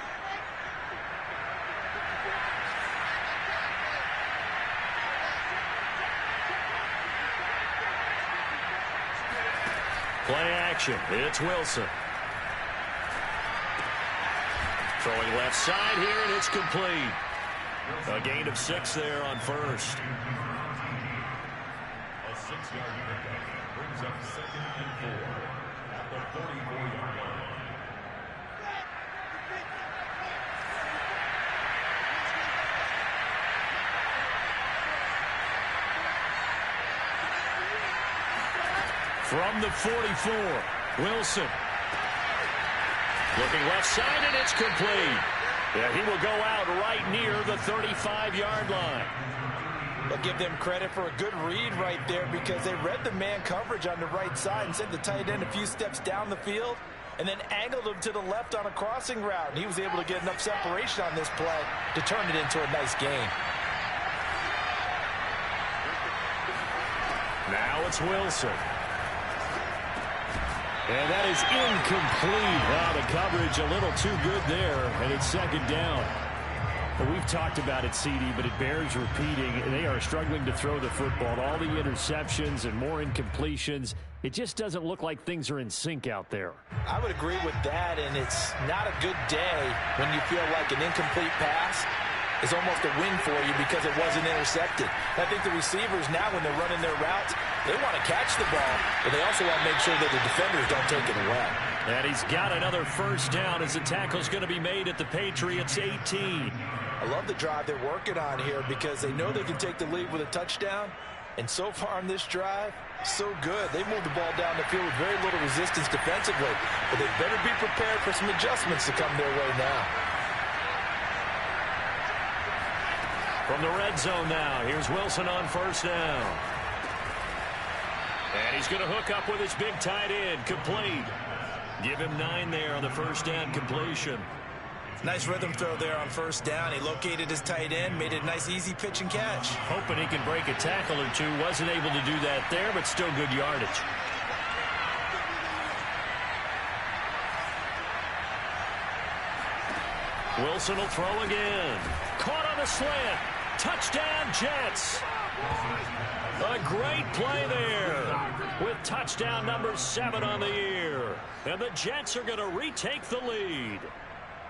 Play action. It's Wilson. Throwing left side here, and it's complete. A gain of 6 there on first. A 6-yard pickup brings up 2nd and 4 at the 44-yard line. From the 44, Wilson. Looking left side, and it's complete. Yeah, he will go out right near the 35-yard line. But give them credit for a good read right there because they read the man coverage on the right side and sent the tight end a few steps down the field and then angled him to the left on a crossing route. And he was able to get enough separation on this play to turn it into a nice gain. Now it's Wilson. And that is incomplete. Wow, the coverage a little too good there, and it's second down. Well, we've talked about it, CD, but it bears repeating. They are struggling to throw the football. All the interceptions and more incompletions. It just doesn't look like things are in sync out there. I would agree with that, and it's not a good day when you feel like an incomplete pass is almost a win for you because it wasn't intercepted. I think the receivers now, when they're running their routes, they want to catch the ball, but they also want to make sure that the defenders don't take it away. And he's got another first down as the tackle's going to be made at the Patriots 18. I love the drive they're working on here because they know they can take the lead with a touchdown. And so far on this drive, so good. They moved the ball down the field with very little resistance defensively. But they better be prepared for some adjustments to come their way now. From the red zone now, here's Wilson on first down. And he's going to hook up with his big tight end, complete. Give him 9 there on the first down completion. Nice rhythm throw there on first down. He located his tight end, made it a nice easy pitch and catch. Hoping he can break a tackle or two. Wasn't able to do that there, but still good yardage. Wilson will throw again. Caught on the slant. Touchdown, Jets. A great play there with touchdown number 7 on the year. And the Jets are going to retake the lead.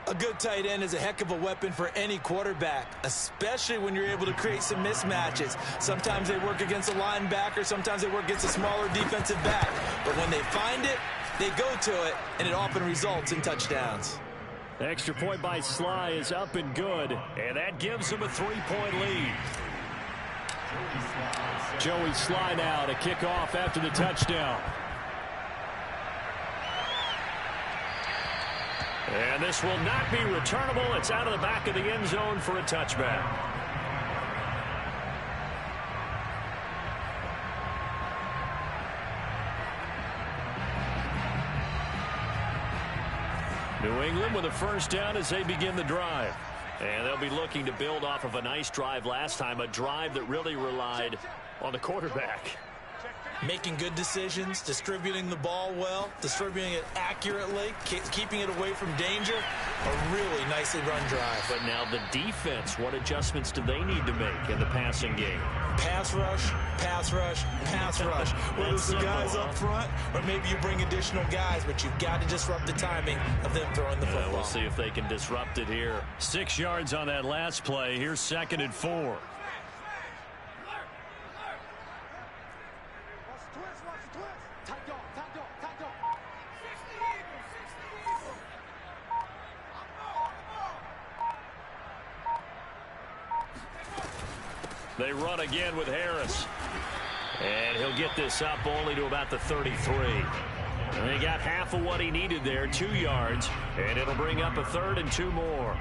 A good tight end is a heck of a weapon for any quarterback, especially when you're able to create some mismatches. Sometimes they work against a linebacker, sometimes they work against a smaller defensive back. But when they find it, they go to it, and it often results in touchdowns. The extra point by Sly is up and good, and that gives them a 3-point lead. Joey Sly now to kick off after the touchdown. And this will not be returnable. It's out of the back of the end zone for a touchback. New England with a first down as they begin the drive. And they'll be looking to build off of a nice drive last time, a drive that really relied on the quarterback. Making good decisions, distributing the ball well, distributing it accurately, keeping it away from danger. A really nicely run drive. But now the defense, what adjustments do they need to make in the passing game? Pass rush, pass rush, pass rush. Whether it's the guys up front or maybe you bring additional guys, but you've got to disrupt the timing of them throwing the football. We'll see if they can disrupt it here. 6 yards on that last play. Here's 2nd and 4. They run again with Harris. And he'll get this up only to about the 33. And he got half of what he needed there, 2 yards. And it'll bring up a 3rd and 2 more.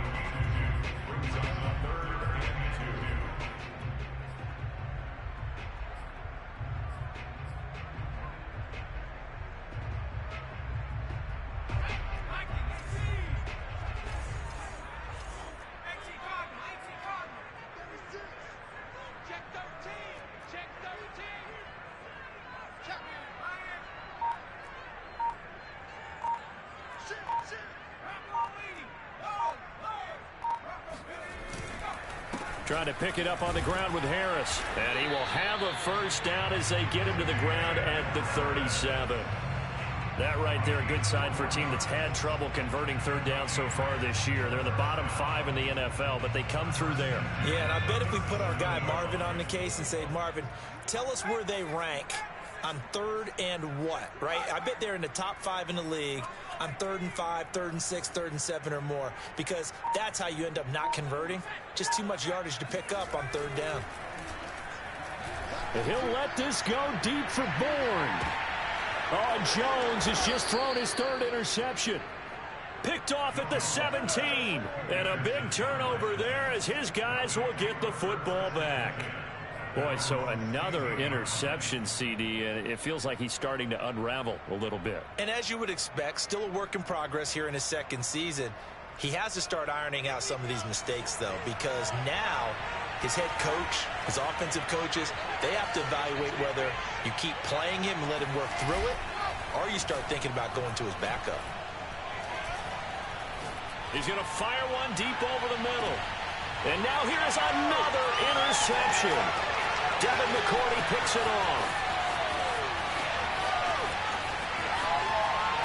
Trying to pick it up on the ground with Harris. And he will have a first down as they get him to the ground at the 37. That right there, a good sign for a team that's had trouble converting 3rd down so far this year. They're in the bottom 5 in the NFL, but they come through there. Yeah, and I bet if we put our guy Marvin on the case and say, Marvin, tell us where they rank on 3rd and what, right? I bet they're in the top 5 in the league on 3rd and 5, 3rd and 6, 3rd and 7 or more, because that's how you end up not converting. Just too much yardage to pick up on 3rd down. And he'll let this go deep for Bourne. Oh, Jones has just thrown his 3rd interception. Picked off at the 17. And a big turnover there as his guys will get the football back. Boy, so another interception, CD, and it feels like he's starting to unravel a little bit. And as you would expect, still a work in progress here in his 2nd season. He has to start ironing out some of these mistakes, though, because now his head coach, his offensive coaches, they have to evaluate whether you keep playing him and let him work through it, or you start thinking about going to his backup. He's going to fire one deep over the middle. And now here's another interception. Devin McCourty picks it off.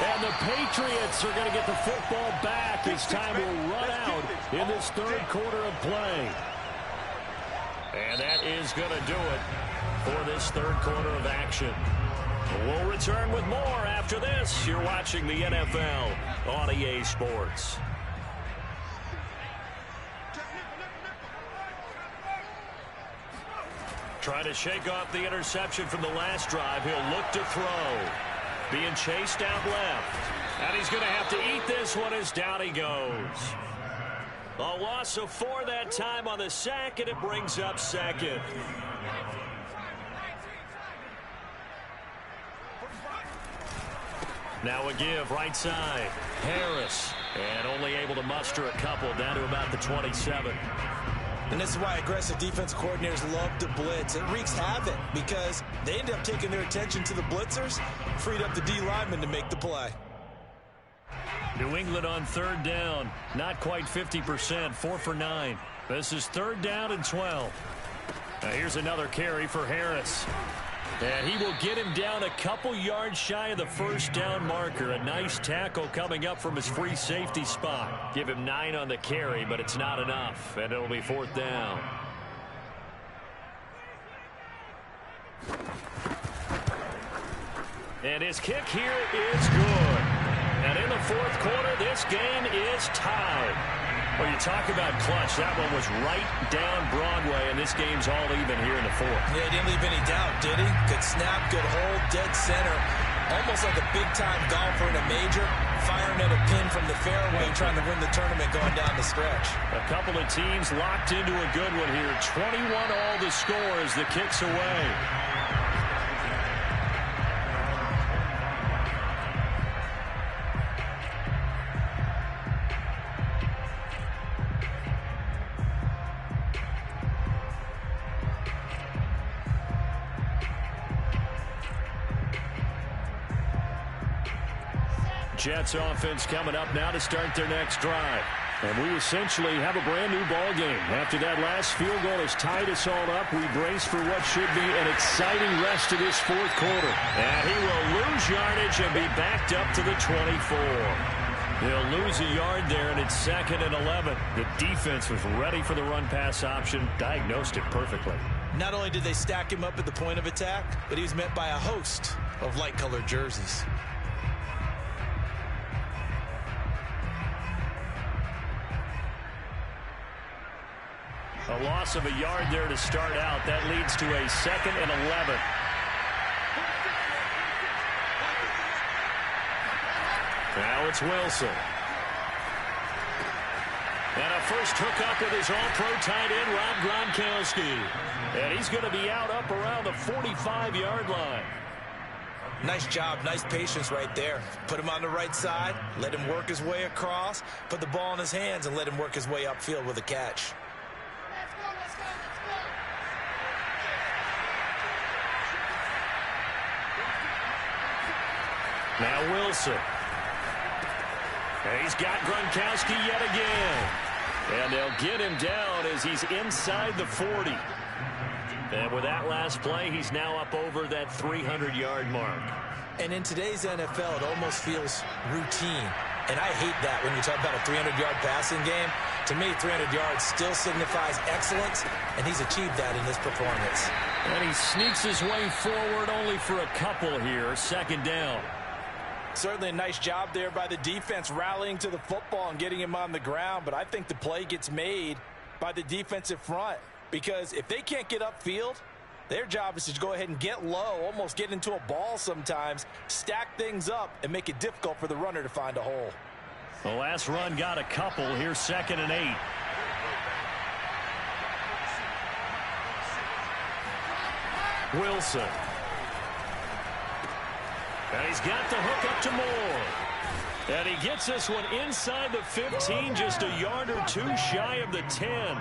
And the Patriots are going to get the football back as time will run out in this third quarter of play. And that is going to do it for this third quarter of action. We'll return with more after this. You're watching the NFL on EA Sports. Trying to shake off the interception from the last drive. He'll look to throw. Being chased out left. And he's going to have to eat this one as down he goes. A loss of 4 that time on the sack, and it brings up second. Now a give right side. Harris. And only able to muster a couple down to about the 27. And this is why aggressive defense coordinators love to blitz. It wreaks havoc because they end up taking their attention to the blitzers, freed up the D lineman to make the play. New England on third down. Not quite 50%, 4 for 9. This is third down and 12. Now here's another carry for Harris. And he will get him down a couple yards shy of the first down marker. A nice tackle coming up from his free safety spot. Give him 9 on the carry, but it's not enough. And it'll be fourth down. And his kick here is good. And in the fourth quarter, this game is tied. Well, you talk about clutch. That one was right down Broadway, and this game's all even here in the fourth. Yeah, he didn't leave any doubt, did he? Good snap, good hold, dead center. Almost like a big-time golfer in a major, firing at a pin from the fairway, trying to win the tournament going down the stretch. A couple of teams locked into a good one here. 21 all the score as the kick's away. Jets offense coming up now to start their next drive. And we essentially have a brand new ball game. After that last field goal has tied us all up, we brace for what should be an exciting rest of this fourth quarter. And he will lose yardage and be backed up to the 24. He'll lose a yard there, and it's 2nd and 11. The defense was ready for the run-pass option, diagnosed it perfectly. Not only did they stack him up at the point of attack, but he was met by a host of light-colored jerseys. A loss of a yard there to start out. That leads to a 2nd and 11. Now it's Wilson. And a first hookup with his all-pro tight end, Rob Gronkowski. And he's going to be out up around the 45-yard line. Nice job, nice patience right there. Put him on the right side, let him work his way across, put the ball in his hands, and let him work his way upfield with a catch. Now Wilson. And he's got Gronkowski yet again. And they'll get him down as he's inside the 40. And with that last play, he's now up over that 300-yard mark. And in today's NFL, it almost feels routine. And I hate that when you talk about a 300-yard passing game. To me, 300 yards still signifies excellence, and he's achieved that in this performance. And he sneaks his way forward only for a couple here. 2nd down. Certainly a nice job there by the defense rallying to the football and getting him on the ground, but I think the play gets made by the defensive front because if they can't get upfield, their job is to go ahead and get low, almost get into a ball sometimes, stack things up, and make it difficult for the runner to find a hole. The last run got a couple. Here's 2nd and 8. Wilson. And he's got the hook up to Moore. And he gets this one inside the 15, just a yard or two shy of the 10.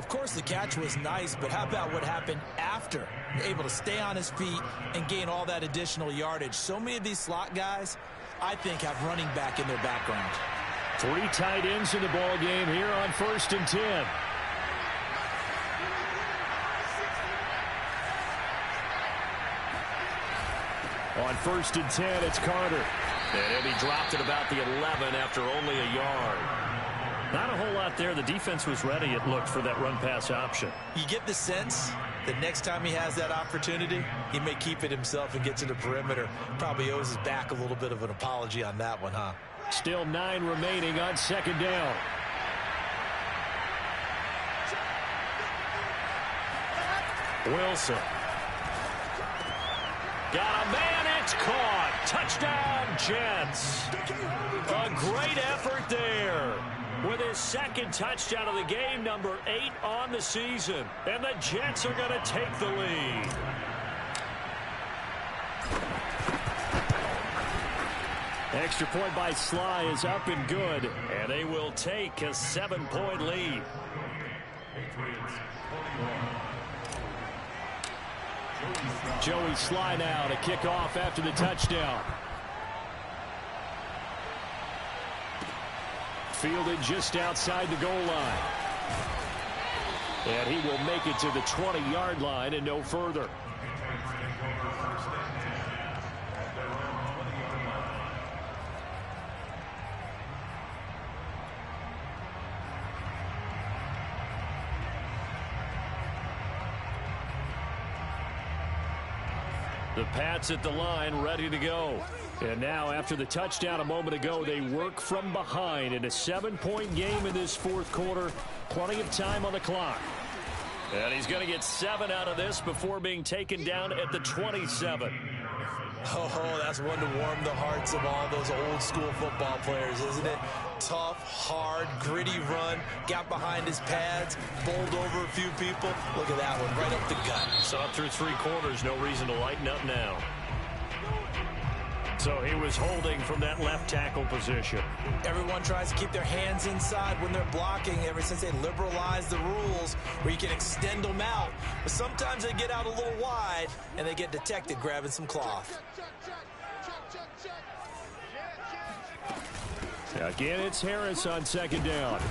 Of course, the catch was nice, but how about what happened after? Able to stay on his feet and gain all that additional yardage. So many of these slot guys, I think, have running back in their background. 3 tight ends in the ball game here on 1st and 10. On 1st and 10, it's Carter. And he'll be dropped at about the 11 after only a yard. Not a whole lot there. The defense was ready, it looked, for that run-pass option. You get the sense that next time he has that opportunity, he may keep it himself and get to the perimeter. Probably owes his back a little bit of an apology on that one, huh? Still 9 remaining on 2nd down. Wilson. Got a man, it's caught. Touchdown, Jets. A great effort there. With his 2nd touchdown of the game, number 8 on the season. And the Jets are going to take the lead. Extra point by Sly is up and good. And they will take a 7-point lead. Joey Sly now to kick off after the touchdown. Fielded just outside the goal line. And he will make it to the 20-yard line and no further. The Pats at the line, ready to go. And now, after the touchdown a moment ago, they work from behind in a 7-point game in this 4th quarter. Plenty of time on the clock. And he's going to get 7 out of this before being taken down at the 27. Oh, that's one to warm the hearts of all those old school football players, isn't it? Tough, hard, gritty run, got behind his pads, bowled over a few people. Look at that one, right up the gut. Saw it through 3 quarters, no reason to lighten up now. So he was holding from that left tackle position. Everyone tries to keep their hands inside when they're blocking ever since they liberalized the rules where you can extend them out. But sometimes they get out a little wide and they get detected grabbing some cloth. Again, it's Harris on 2nd down.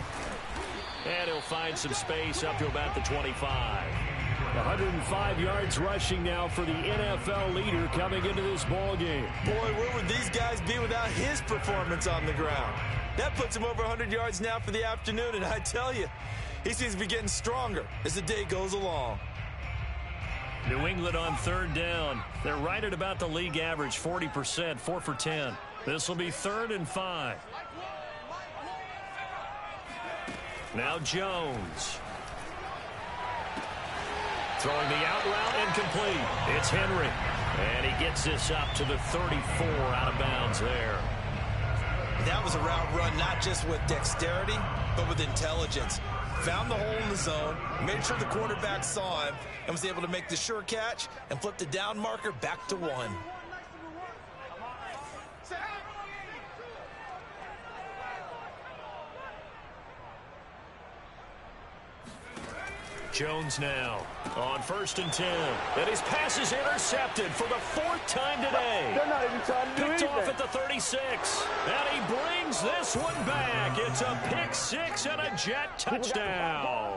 And he'll find some space up to about the 25. 105 yards rushing now for the NFL leader coming into this ball game. Boy, where would these guys be without his performance on the ground? That puts him over 100 yards now for the afternoon, and I tell you, he seems to be getting stronger as the day goes along. New England on 3rd down. They're right at about the league average, 40%, 4 for 10. This will be 3rd and 5. Now Jones. Throwing the out route incomplete. It's Henry. And he gets this up to the 34 out of bounds there. That was a route run not just with dexterity, but with intelligence. Found the hole in the zone, made sure the quarterback saw him, and was able to make the sure catch and flip the down marker back to 1. Jones now on 1st and 10. And his pass is intercepted for the 4th time today. They're not even trying to do Picked anything. off at the 36. And he brings this one back. It's a pick 6 and a Jet touchdown.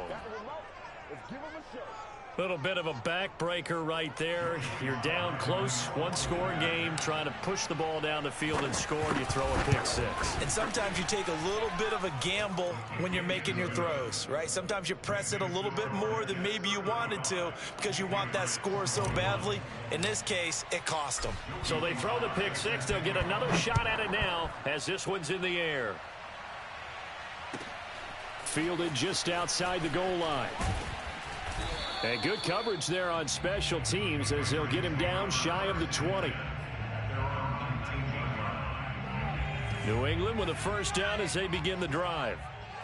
Little bit of a backbreaker right there. You're down close, 1-score game, trying to push the ball down the field and score, and you throw a pick 6. And sometimes you take a little bit of a gamble when you're making your throws, right? Sometimes you press it a little bit more than maybe you wanted to because you want that score so badly. In this case, it cost them. So they throw the pick 6. They'll get another shot at it now as this one's in the air. Fielded just outside the goal line. And good coverage there on special teams as they'll get him down shy of the 20. New England with a 1st down as they begin the drive.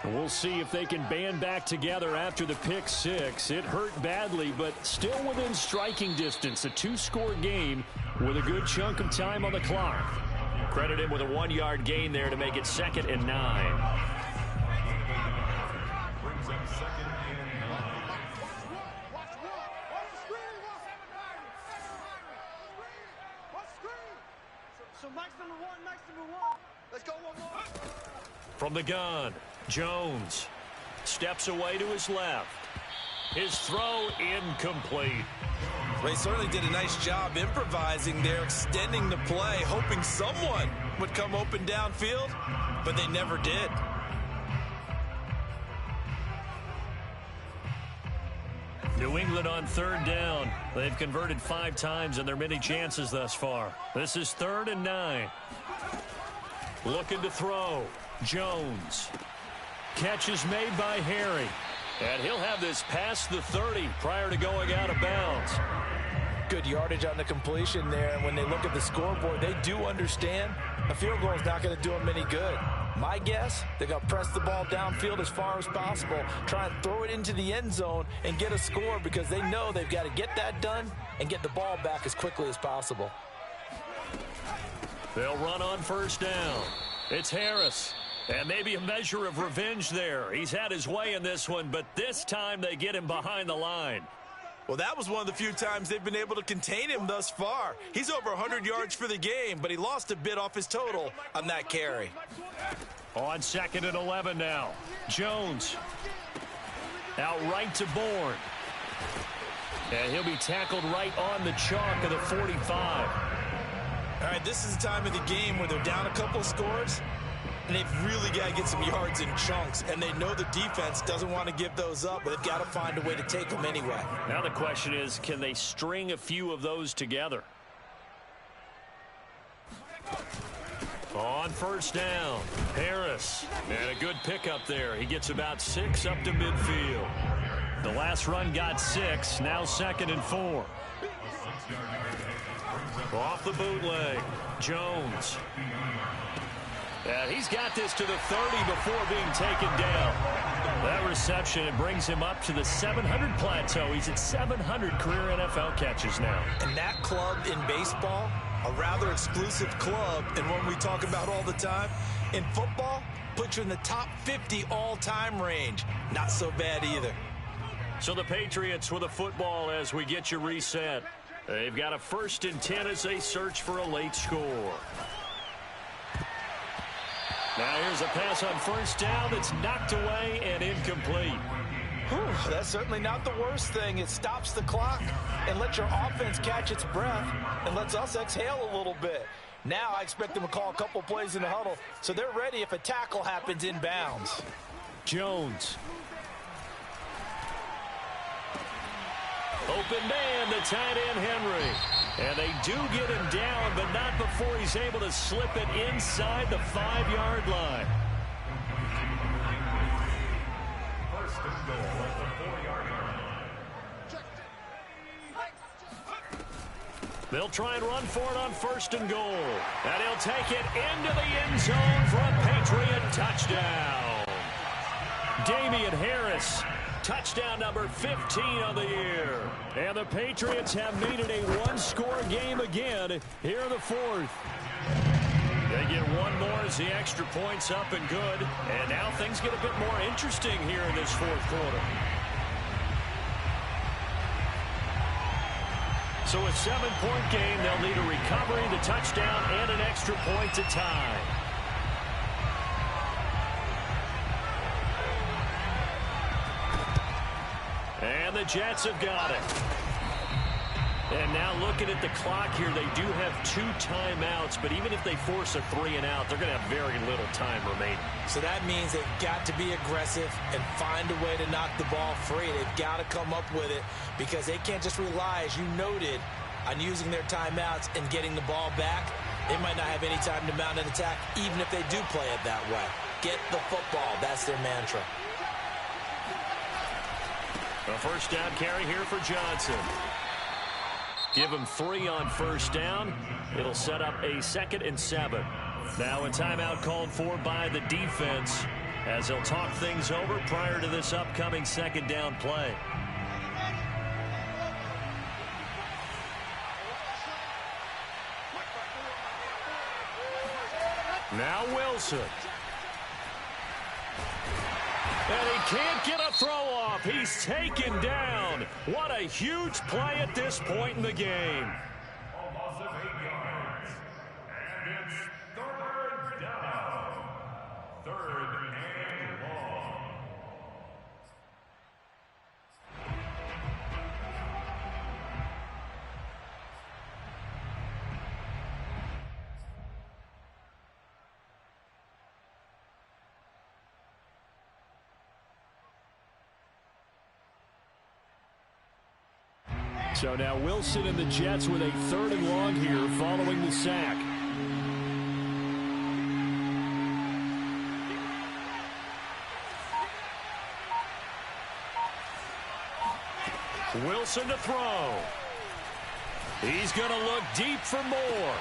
And we'll see if they can band back together after the pick 6. It hurt badly, but still within striking distance. A 2-score game with a good chunk of time on the clock. Credit him with a 1-yard gain there to make it 2nd and 9. Brings up 2nd and 9. Let's go one more. From the gun, Jones steps away to his left. His throw incomplete. They certainly did a nice job improvising there, extending the play, hoping someone would come open downfield, but they never did. New England on third down. They've converted 5 times in their many chances thus far. This is 3rd and 9. Looking to throw. Jones. Catch is made by Harry. And he'll have this past the 30 prior to going out of bounds. Good yardage on the completion there, and when they look at the scoreboard, they do understand a field goal is not going to do them any good. My guess, they're going to press the ball downfield as far as possible, try and throw it into the end zone and get a score because they know they've got to get that done and get the ball back as quickly as possible. They'll run on first down. It's Harris. And maybe a measure of revenge there. He's had his way in this one, but this time they get him behind the line. Well, that was one of the few times they've been able to contain him thus far. He's over 100 yards for the game, but he lost a bit off his total on that carry. On 2nd and 11 now. Jones. Out right to Bourne. And he'll be tackled right on the chalk of the 45. All right, this is the time of the game where they're down a couple scores, and they've really got to get some yards in chunks, and they know the defense doesn't want to give those up, but they've got to find a way to take them anyway. Now the question is, can they string a few of those together? On first down, Harris. And a good pickup there. He gets about 6 up to midfield. The last run got 6, now 2nd and 4. Off the bootleg, Jones. And he's got this to the 30 before being taken down. That reception, it brings him up to the 700 plateau. He's at 700 career NFL catches now. And that club in baseball, a rather exclusive club, and one we talk about all the time. In football, puts you in the top 50 all-time range. Not so bad either. So the Patriots with a football as we get you reset. They've got a 1st and 10 as they search for a late score. Now here's a pass on first down that's knocked away and incomplete. Whew, that's certainly not the worst thing. It stops the clock and lets your offense catch its breath and lets us exhale a little bit. Now I expect them to call a couple plays in the huddle so they're ready if a tackle happens inbounds. Jones. Open man, the tight end Henry. And they do get him down, but not before he's able to slip it inside the 5-yard line. First and goal at the 4-yard line. They'll try and run for it on 1st and goal. And he'll take it into the end zone for a Patriot touchdown. Damian Harris. Touchdown number 15 on the year. And the Patriots have made it a 1-score game again here in the 4th. They get one more as the extra point's up and good. And now things get a bit more interesting here in this 4th quarter. So a 7-point game, they'll need a recovery, the touchdown, and an extra point to tie. And the Jets have got it. And now looking at the clock here, they do have 2 timeouts, but even if they force a 3 and out, they're going to have very little time remaining. So that means they've got to be aggressive and find a way to knock the ball free. They've got to come up with it because they can't just rely, as you noted, on using their timeouts and getting the ball back. They might not have any time to mount an attack, even if they do play it that way. Get the football. That's their mantra. A first down carry here for Johnson. Give him 3 on first down. It'll set up a 2nd and 7. Now a timeout called for by the defense as they'll talk things over prior to this upcoming 2nd down play. Now Wilson. And he can't get a throw off. He's taken down. What a huge play at this point in the game. A loss of 8 yards. And So now Wilson and the Jets with a 3rd and long here following the sack. Wilson to throw. He's going to look deep for more.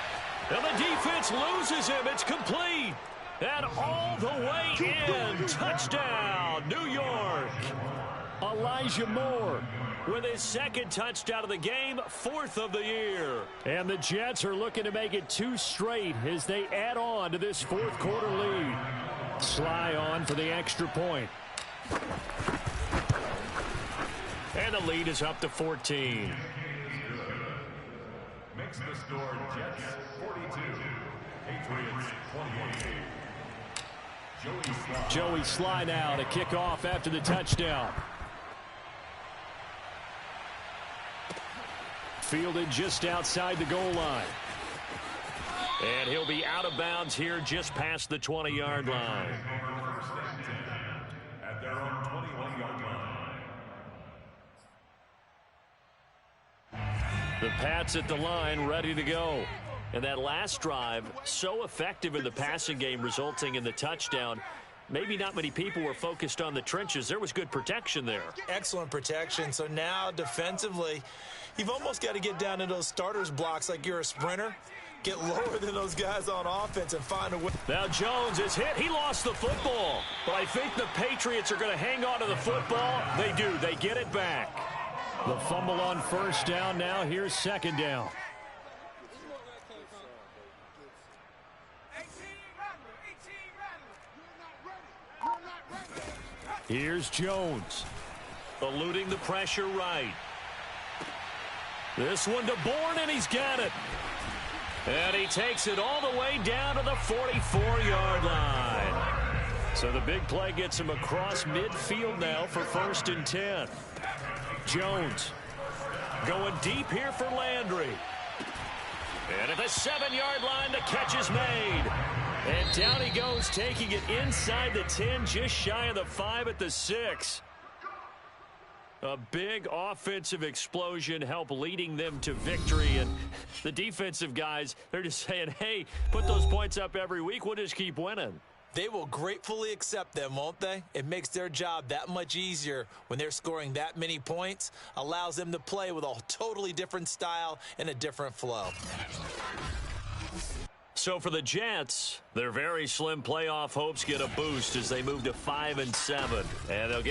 And the defense loses him. It's complete. And all the way in. Touchdown, New York. Elijah Moore with his 2nd touchdown of the game, 4th of the year. And the Jets are looking to make it 2 straight as they add on to this 4th quarter lead. Sly on for the extra point. And the lead is up to 14. Makes the score Jets 42, Patriots 28. Joey Sly now to kick off after the touchdown. Fielded just outside the goal line. And he'll be out of bounds here just past the 20-yard line. At their own 21-yard line. The Pats at the line, ready to go. And that last drive, so effective in the passing game, resulting in the touchdown. Maybe not many people were focused on the trenches. There was good protection there. Excellent protection. So now defensively, you've almost got to get down to those starters blocks like you're a sprinter. Get lower than those guys on offense and find a way. Now Jones is hit. He lost the football. But I think the Patriots are going to hang on to the football. They do. They get it back. The fumble on 1st down. Now here's 2nd down. Here's Jones. Eluding the pressure right. This one to Bourne, and he's got it. And he takes it all the way down to the 44-yard line. So the big play gets him across midfield now for 1st and 10. Jones going deep here for Landry. And at the 7-yard line, the catch is made. And down he goes, taking it inside the 10, just shy of the 5 at the 6. A big offensive explosion helped leading them to victory. And the defensive guys, they're just saying, hey, put those points up every week. We'll just keep winning. They will gratefully accept them, won't they? It makes their job that much easier when they're scoring that many points. Allows them to play with a totally different style and a different flow. So for the Jets, their very slim playoff hopes get a boost as they move to 5-7. And they'll get